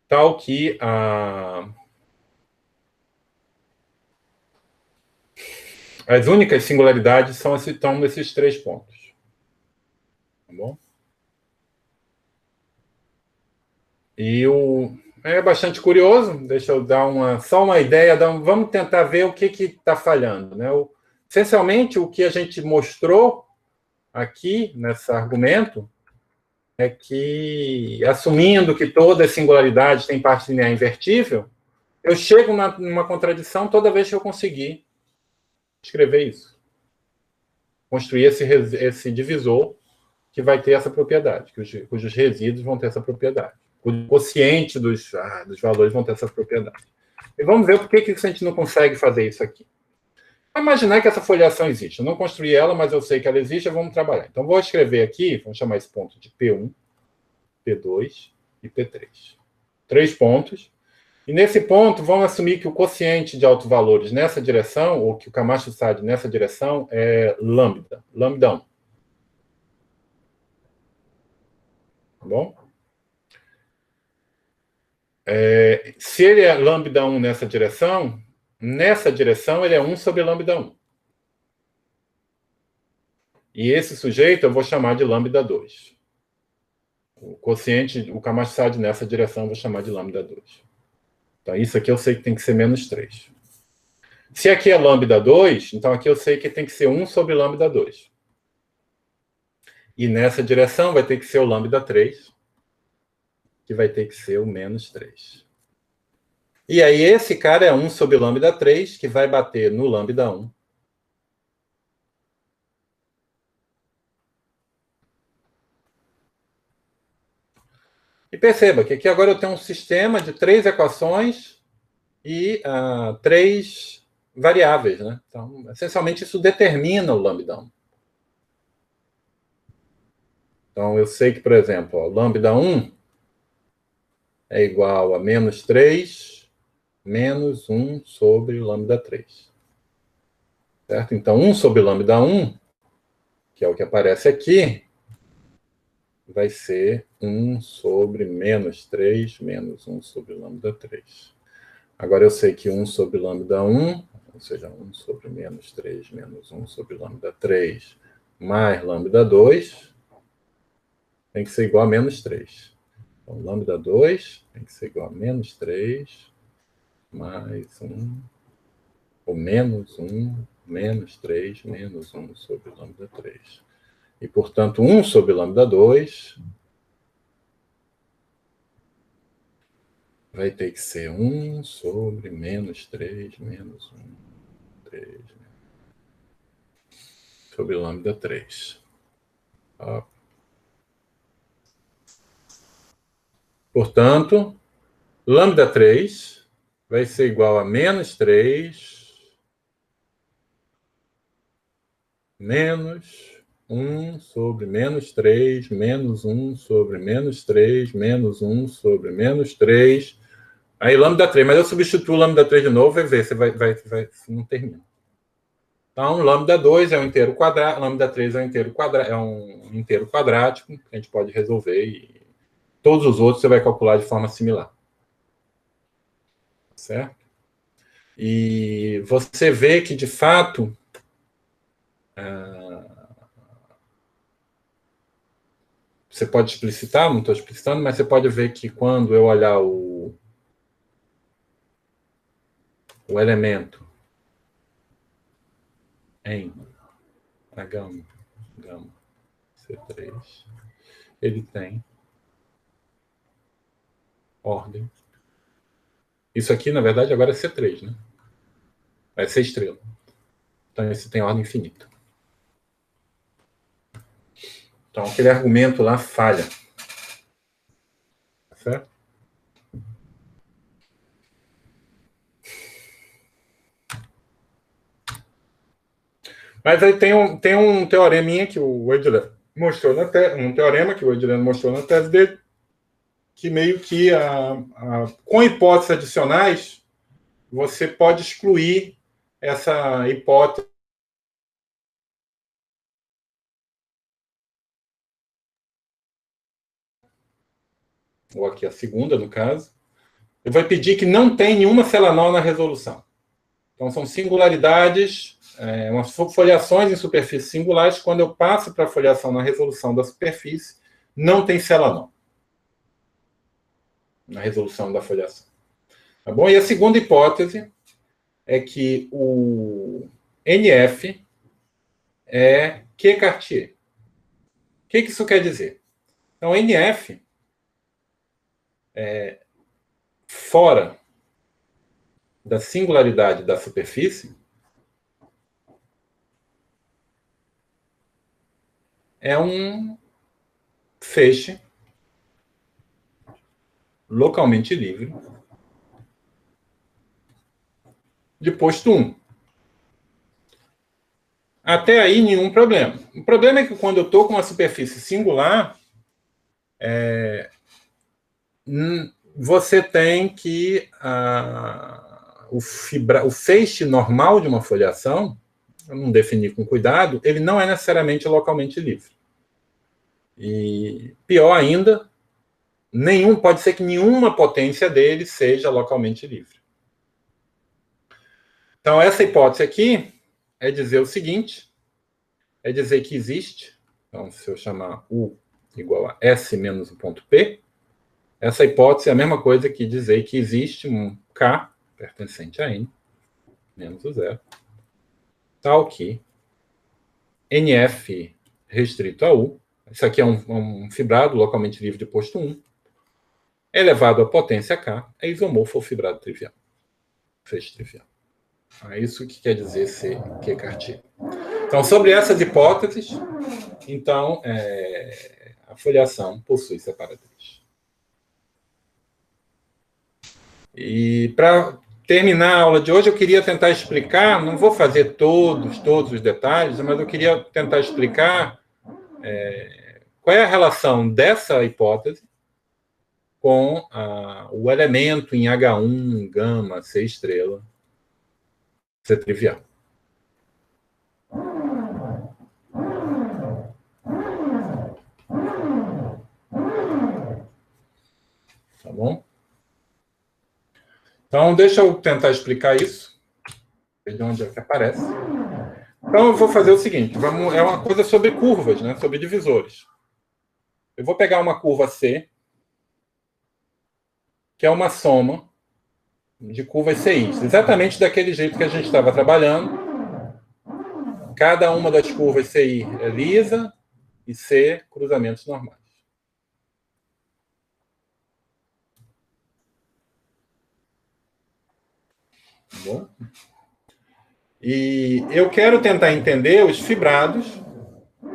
tal que as únicas singularidades estão nesses 3 pontos. Tá bom? E é bastante curioso, deixa eu dar só uma ideia, vamos tentar ver o que está falhando. Né? Essencialmente, o que a gente mostrou aqui, nesse argumento, é que, assumindo que todas as singularidades têm parte linear invertível, eu chego numa contradição toda vez que eu conseguir escrever isso. Construir esse divisor que vai ter essa propriedade, cujos resíduos vão ter essa propriedade. O quociente dos valores vão ter essa propriedade. E vamos ver por que a gente não consegue fazer isso aqui. Vamos imaginar que essa foliação existe. Eu não construí ela, mas eu sei que ela existe, vamos trabalhar. Então, vou escrever aqui, vamos chamar esse ponto de P1, P2 e P3. 3 pontos. E nesse ponto, vamos assumir que o quociente de autovalores nessa direção, ou que o Camacho-Sade nessa direção, é lambda 1. Tá bom? Se ele é lambda 1 nessa direção ele é 1 sobre lambda 1. E esse sujeito eu vou chamar de lambda 2. O quociente, o Camacho-Sade nessa direção, eu vou chamar de lambda 2. Então, isso aqui eu sei que tem que ser menos 3. Se aqui é lambda 2, então aqui eu sei que tem que ser 1 sobre lambda 2. E nessa direção vai ter que ser o lambda 3, que vai ter que ser o menos 3. E aí esse cara é 1 sobre lambda 3, que vai bater no lambda 1. E perceba que aqui agora eu tenho um sistema de 3 equações e 3 variáveis. Né? Então, essencialmente, isso determina o lambda 1. Então, eu sei que, por exemplo, lambda 1 é igual a menos 3 menos 1 sobre lambda 3. Certo? Então, 1 sobre lambda 1, que é o que aparece aqui, vai ser 1 sobre menos 3 menos 1 sobre lambda 3. Agora eu sei que 1 sobre lambda 1, ou seja, 1 sobre menos 3 menos 1 sobre lambda 3 mais lambda 2 tem que ser igual a menos 3. Então, lambda 2 tem que ser igual a menos 3 mais 1, ou menos 1, menos 3 menos 1 sobre lambda 3. E, portanto, 1 sobre lambda 2 vai ter que ser 1 sobre menos 3 menos 1, 3 sobre lambda 3. Ó. Portanto, lambda 3 vai ser igual a menos 3 menos 1 sobre menos 3 menos 1 sobre menos 3 menos 1 sobre menos 3. Aí lambda 3, mas eu substituo lambda 3 de novo e ver se vai não termina. Então, lambda 2 é um inteiro quadrado, lambda 3 é um inteiro quadrático, que a gente pode resolver, e todos os outros você vai calcular de forma similar. Certo? E você vê que, de fato, você pode explicitar, não estou explicitando, mas você pode ver que quando eu olhar o elemento em H1, gama, C3, ele tem ordem. Isso aqui, na verdade, agora é C3, né? Vai ser estrela. Então, esse tem ordem infinita. Então, aquele argumento lá falha. Certo? Mas aí tem um teoreminha que o Edileno mostrou na tese, um teorema que o Edileno mostrou na tese dele, que meio que, com hipóteses adicionais, você pode excluir essa hipótese. Ou aqui a segunda, no caso. Ele vai pedir que não tem nenhuma selanol na resolução. Então, são singularidades, umas foliações em superfícies singulares. Quando eu passo para a foliação na resolução da superfície, não tem selanol na resolução da foliação. Tá bom? E a segunda hipótese é que o NF é Q-Cartier. O que isso quer dizer? Então, NF é fora da singularidade da superfície é um feixe localmente livre de posto 1. Até aí, nenhum problema. O problema é que quando eu estou com uma superfície singular, você tem que o feixe normal de uma foliação, eu não defini com cuidado, ele não é necessariamente localmente livre. E pior ainda, pode ser que nenhuma potência dele seja localmente livre. Então, essa hipótese aqui é dizer o seguinte, é dizer que existe, então, se eu chamar U igual a S menos um ponto P, essa hipótese é a mesma coisa que dizer que existe um K pertencente a N, menos o zero, tal que NF restrito a U, isso aqui é um fibrado localmente livre de posto 1, elevado à potência K, é isomorfo ao fibrado trivial, feixe trivial. É isso que quer dizer ser Q-Cartier. Então, sobre essas hipóteses, então, a foliação possui separatriz. E para terminar a aula de hoje, eu queria tentar explicar, não vou fazer todos os detalhes, mas eu queria tentar explicar qual é a relação dessa hipótese com o elemento em H1, gama, C estrela, C trivial. Tá bom? Então, deixa eu tentar explicar isso. De onde é que aparece. Então, eu vou fazer o seguinte. É uma coisa sobre curvas, né? Sobre divisores. Eu vou pegar uma curva C, que é uma soma de curvas CIs. Exatamente daquele jeito que a gente estava trabalhando. Cada uma das curvas CI é lisa e C, cruzamentos normais. Tá bom? E eu quero tentar entender os fibrados,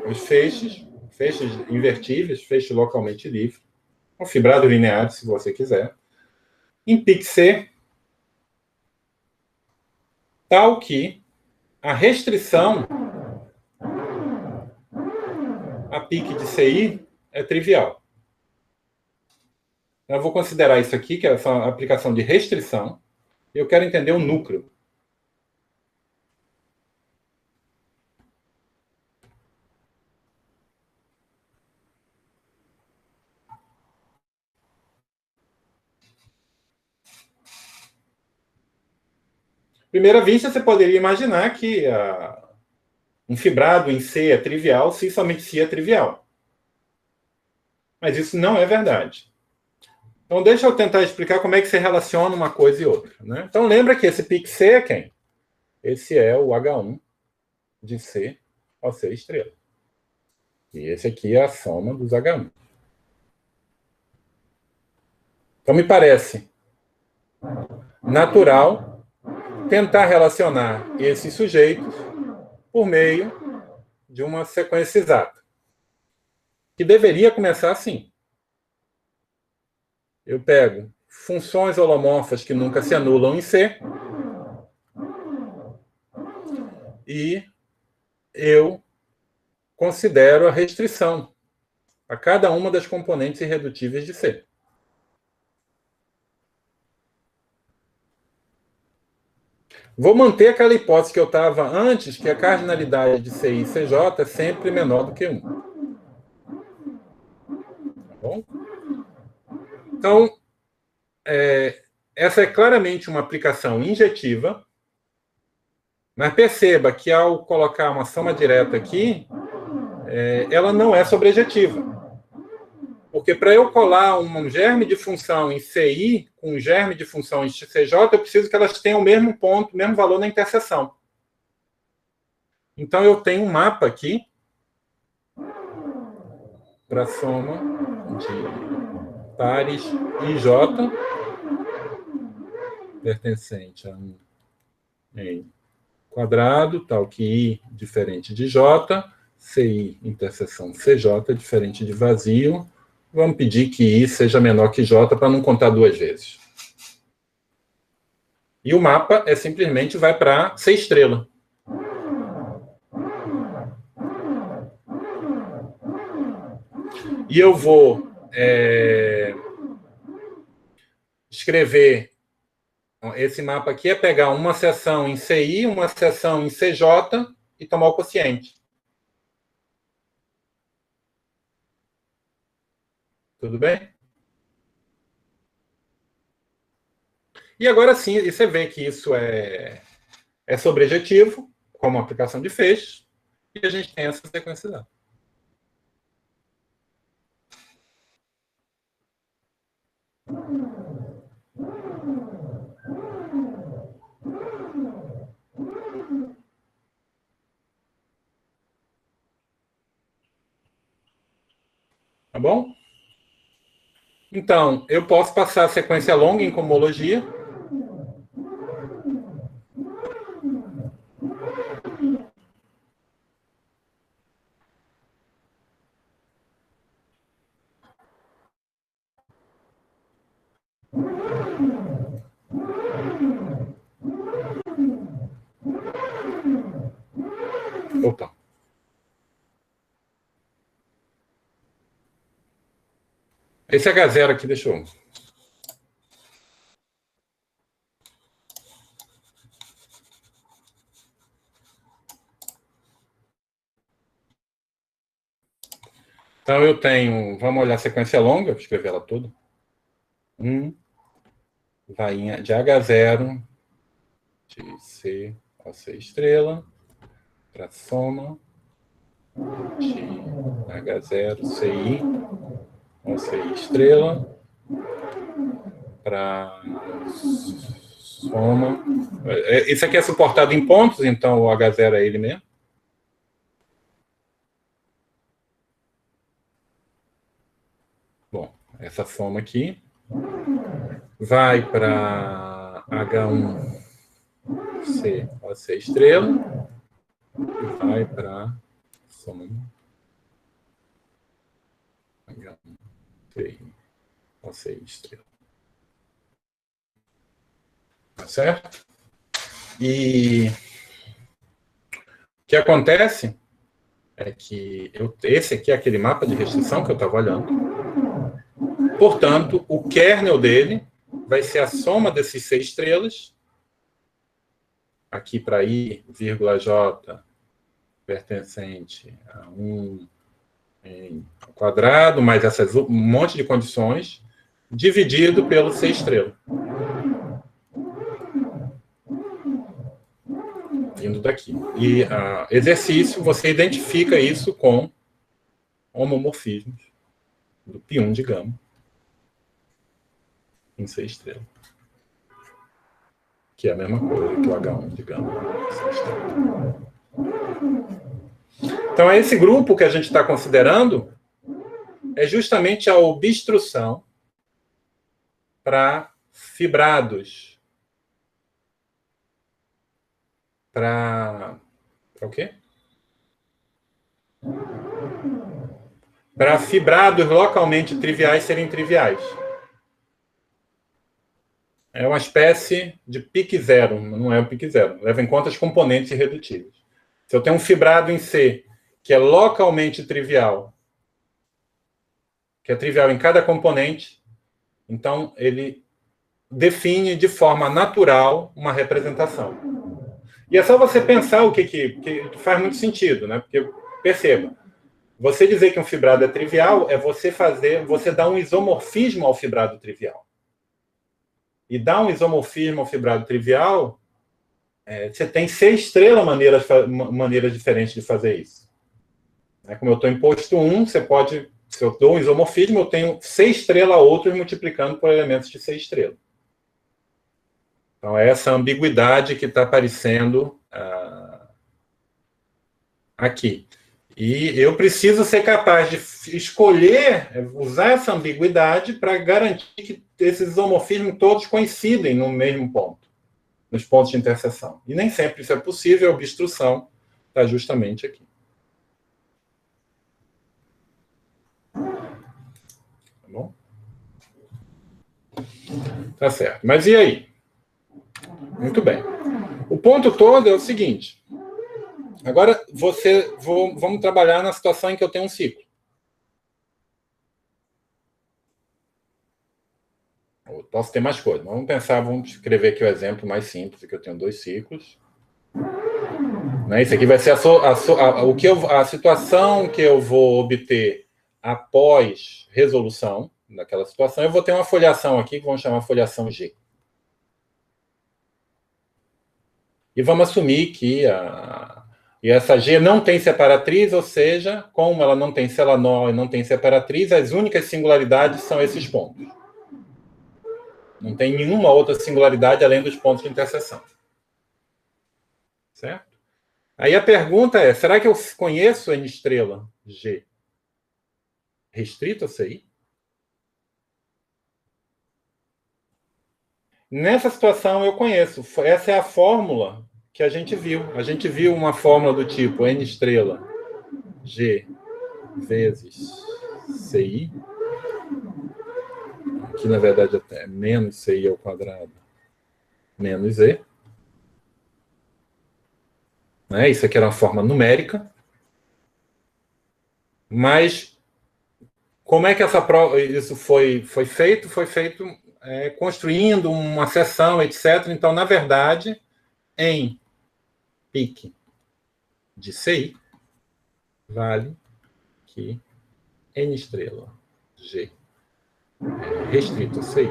os feixes invertíveis, feixe localmente livre, ou fibrado linear, se você quiser, em PIC C, tal que a restrição a PIC de CI é trivial. Eu vou considerar isso aqui, que é essa aplicação de restrição, e eu quero entender o núcleo. Primeira vista, você poderia imaginar que um fibrado em C é trivial se somente C é trivial. Mas isso não é verdade. Então, deixa eu tentar explicar como é que se relaciona uma coisa e outra. Né? Então, lembra que esse PIC C é quem? Esse é o H1 de C ao C estrela. E esse aqui é a soma dos H1. Então, me parece natural tentar relacionar esses sujeitos por meio de uma sequência exata, que deveria começar assim. Eu pego funções holomorfas que nunca se anulam em C e eu considero a restrição a cada uma das componentes irredutíveis de C. Vou manter aquela hipótese que eu estava antes, que a cardinalidade de CI e CJ é sempre menor do que 1. Tá bom? Então, essa é claramente uma aplicação injetiva, mas perceba que ao colocar uma soma direta aqui, ela não é sobrejetiva. Porque para eu colar um germe de função em CI com um germe de função em CJ, eu preciso que elas tenham o mesmo ponto, o mesmo valor na interseção. Então, eu tenho um mapa aqui para a soma de pares IJ pertencente a 1 em quadrado, tal que I diferente de J, CI interseção CJ diferente de vazio. Vamos pedir que I seja menor que J para não contar duas vezes. E o mapa simplesmente vai para C estrela. E eu vou escrever esse mapa aqui, é pegar uma seção em CI, uma seção em CJ e tomar o quociente. Tudo bem? E agora sim, você vê que isso é sobrejetivo, como aplicação de feixes, e a gente tem essa sequência dada. Tá bom? Então, eu posso passar a sequência longa em cohomologia. Opa. Esse H0 aqui, deixa eu... Então, eu tenho... Vamos olhar a sequência longa, vou escrever ela toda. Vai de H0 de C a C estrela para soma de H0 CI a CI estrela para soma... Isso aqui é suportado em pontos, então o H0 é ele mesmo. Bom, essa soma aqui vai para H1 C a C estrela e vai para soma H1 C a C estrela. Tá certo? E o que acontece é que esse aqui é aquele mapa de restrição que eu estava olhando. Portanto, o kernel dele vai ser a soma desses C estrelas, aqui para I, J, pertencente a 1 em quadrado, mais essas um monte de condições, dividido pelo C estrela. Vindo daqui. E exercício, você identifica isso com homomorfismos do π1 de gama em C estrela. Que é a mesma coisa que o H1 de gama em C estrela. Então, esse grupo que a gente está considerando é justamente a obstrução para fibrados. Para o quê? Para fibrados localmente triviais serem triviais. É uma espécie de pique zero, não é um pique zero. Leva em conta as componentes irredutíveis. Se eu tenho um fibrado em C que é localmente trivial, que é trivial em cada componente, então ele define de forma natural uma representação. E é só você pensar o que faz muito sentido, né? Porque, perceba, você dizer que um fibrado é trivial é você dar um isomorfismo ao fibrado trivial. E dar um isomorfismo ao fibrado trivial, você tem 6 estrelas maneiras diferentes de fazer isso. Como eu estou em posto 1, você pode, se eu dou um isomorfismo, eu tenho 6 estrelas outros multiplicando por elementos de 6 estrelas. Então, é essa ambiguidade que está aparecendo aqui. E eu preciso ser capaz de escolher, usar essa ambiguidade para garantir que esses isomorfismos todos coincidem no mesmo ponto, nos pontos de interseção. E nem sempre isso é possível, a obstrução está justamente aqui. Tá bom? Tá certo. Mas e aí? Muito bem. O ponto todo é o seguinte. Agora, vamos trabalhar na situação em que eu tenho um ciclo. Eu posso ter mais coisas. Vamos pensar, vamos escrever aqui o exemplo mais simples, que eu tenho 2 ciclos. Isso aqui vai ser a situação que eu vou obter após resolução daquela situação. Eu vou ter uma foliação aqui, que vamos chamar foliação G. E vamos assumir que essa G não tem separatriz, ou seja, como ela não tem Celanol e não tem separatriz, as únicas singularidades são esses pontos. Não tem nenhuma outra singularidade além dos pontos de interseção. Certo? Aí a pergunta é, será que eu conheço N estrela G restrito a CI? Nessa situação eu conheço. Essa é a fórmula que a gente viu. A gente viu uma fórmula do tipo N estrela G vezes CI. Aqui, na verdade, até menos CI ao quadrado menos E. Isso aqui era uma forma numérica. Mas como é que isso foi feito? Foi feito construindo uma seção, etc. Então, na verdade, em pique de CI, vale que N estrela G restrito a CI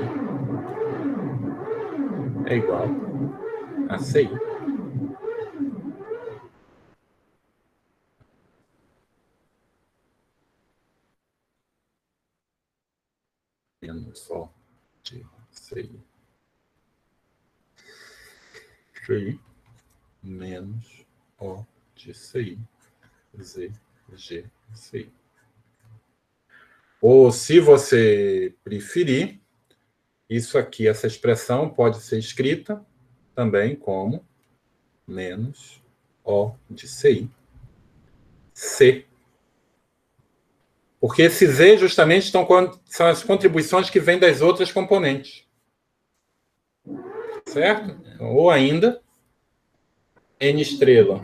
é igual a CI menos O de CI. CI menos O de CI, Z, G, CI. Ou, se você preferir, isso aqui, essa expressão pode ser escrita também como menos O de CI, C. Porque esse Z justamente são as contribuições que vêm das outras componentes. Certo? Ou ainda, N estrela.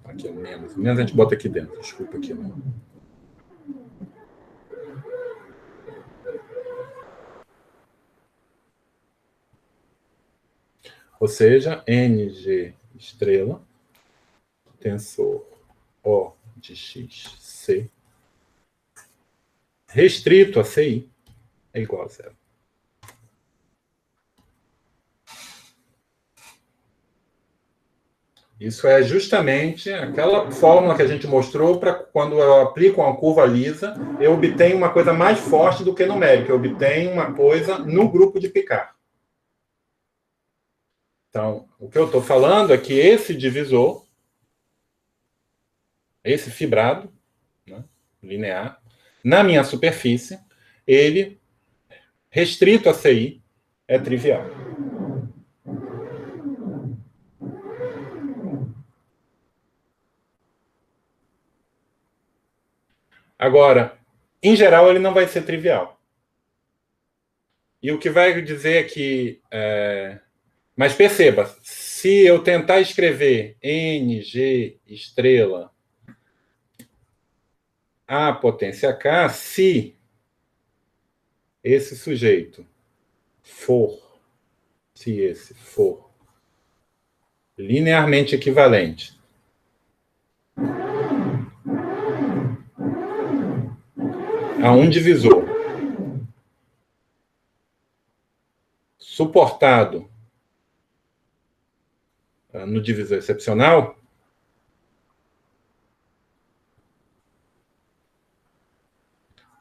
Aqui, menos. Menos a gente bota aqui dentro. Desculpa aqui. Não. Ou seja, NG estrela, tensor O de x, C, restrito a CI, é igual a 0. Isso é justamente aquela fórmula que a gente mostrou para quando eu aplico uma curva lisa, eu obtenho uma coisa mais forte do que numérica, eu obtenho uma coisa no grupo de Picard. Então, o que eu estou falando é que esse divisor, esse fibrado, né, linear, na minha superfície, ele, restrito a CI, é trivial. Agora, em geral, ele não vai ser trivial. E o que vai dizer é que... Mas perceba, se eu tentar escrever NG estrela a potência K, se esse sujeito for, se esse for linearmente equivalente. A um divisor suportado no divisor excepcional,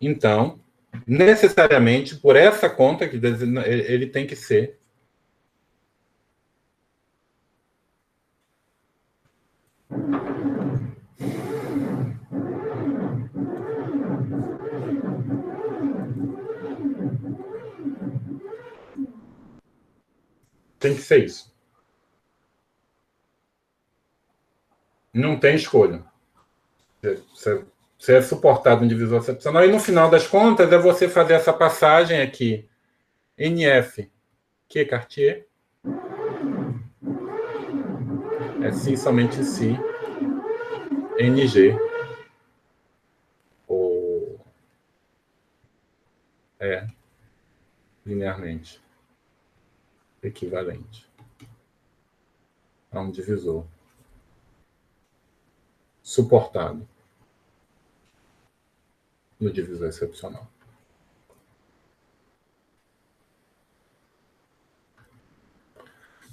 então, necessariamente, por essa conta, que ele tem que ser isso. Não tem escolha. Você é suportado no divisor excepcional, e no final das contas é você fazer essa passagem aqui, NF, Q Cartier, é sim, somente si, NG, ou é linearmente equivalente a um divisor suportado no divisor excepcional.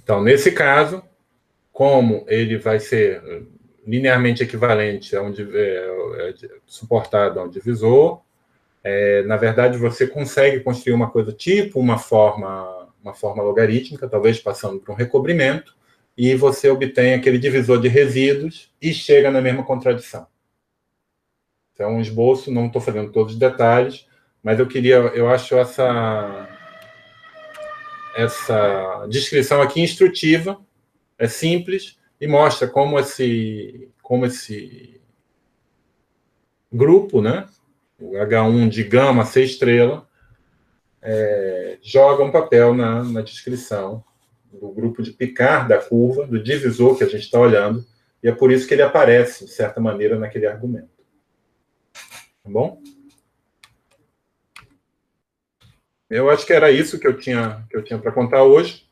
Então, nesse caso, como ele vai ser linearmente equivalente a suportado a um divisor, na verdade, você consegue construir uma coisa tipo uma forma logarítmica, talvez passando por um recobrimento, e você obtém aquele divisor de resíduos e chega na mesma contradição. Então, um esboço, não estou fazendo todos os detalhes, mas eu acho essa descrição aqui instrutiva, é simples e mostra como esse grupo, né, o H1 de gama C estrela, joga um papel na descrição do grupo de Picard da curva, do divisor que a gente está olhando, e é por isso que ele aparece, de certa maneira, naquele argumento. Tá bom? Eu acho que era isso que eu tinha para contar hoje.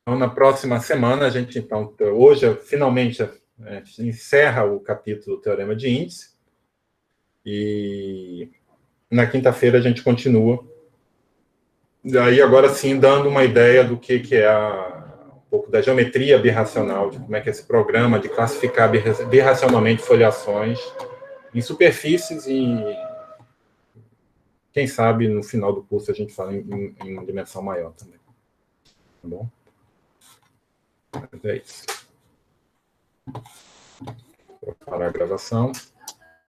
Então, na próxima semana, a gente, então, hoje, finalmente, encerra o capítulo Teorema de Índice, e na quinta-feira a gente continua. Daí, agora sim, dando uma ideia do que é um pouco da geometria birracional, de como é que é esse programa de classificar birracionalmente foliações em superfícies, e quem sabe no final do curso a gente fala em uma dimensão maior também. Tá bom? Mas é isso. Vou parar a gravação.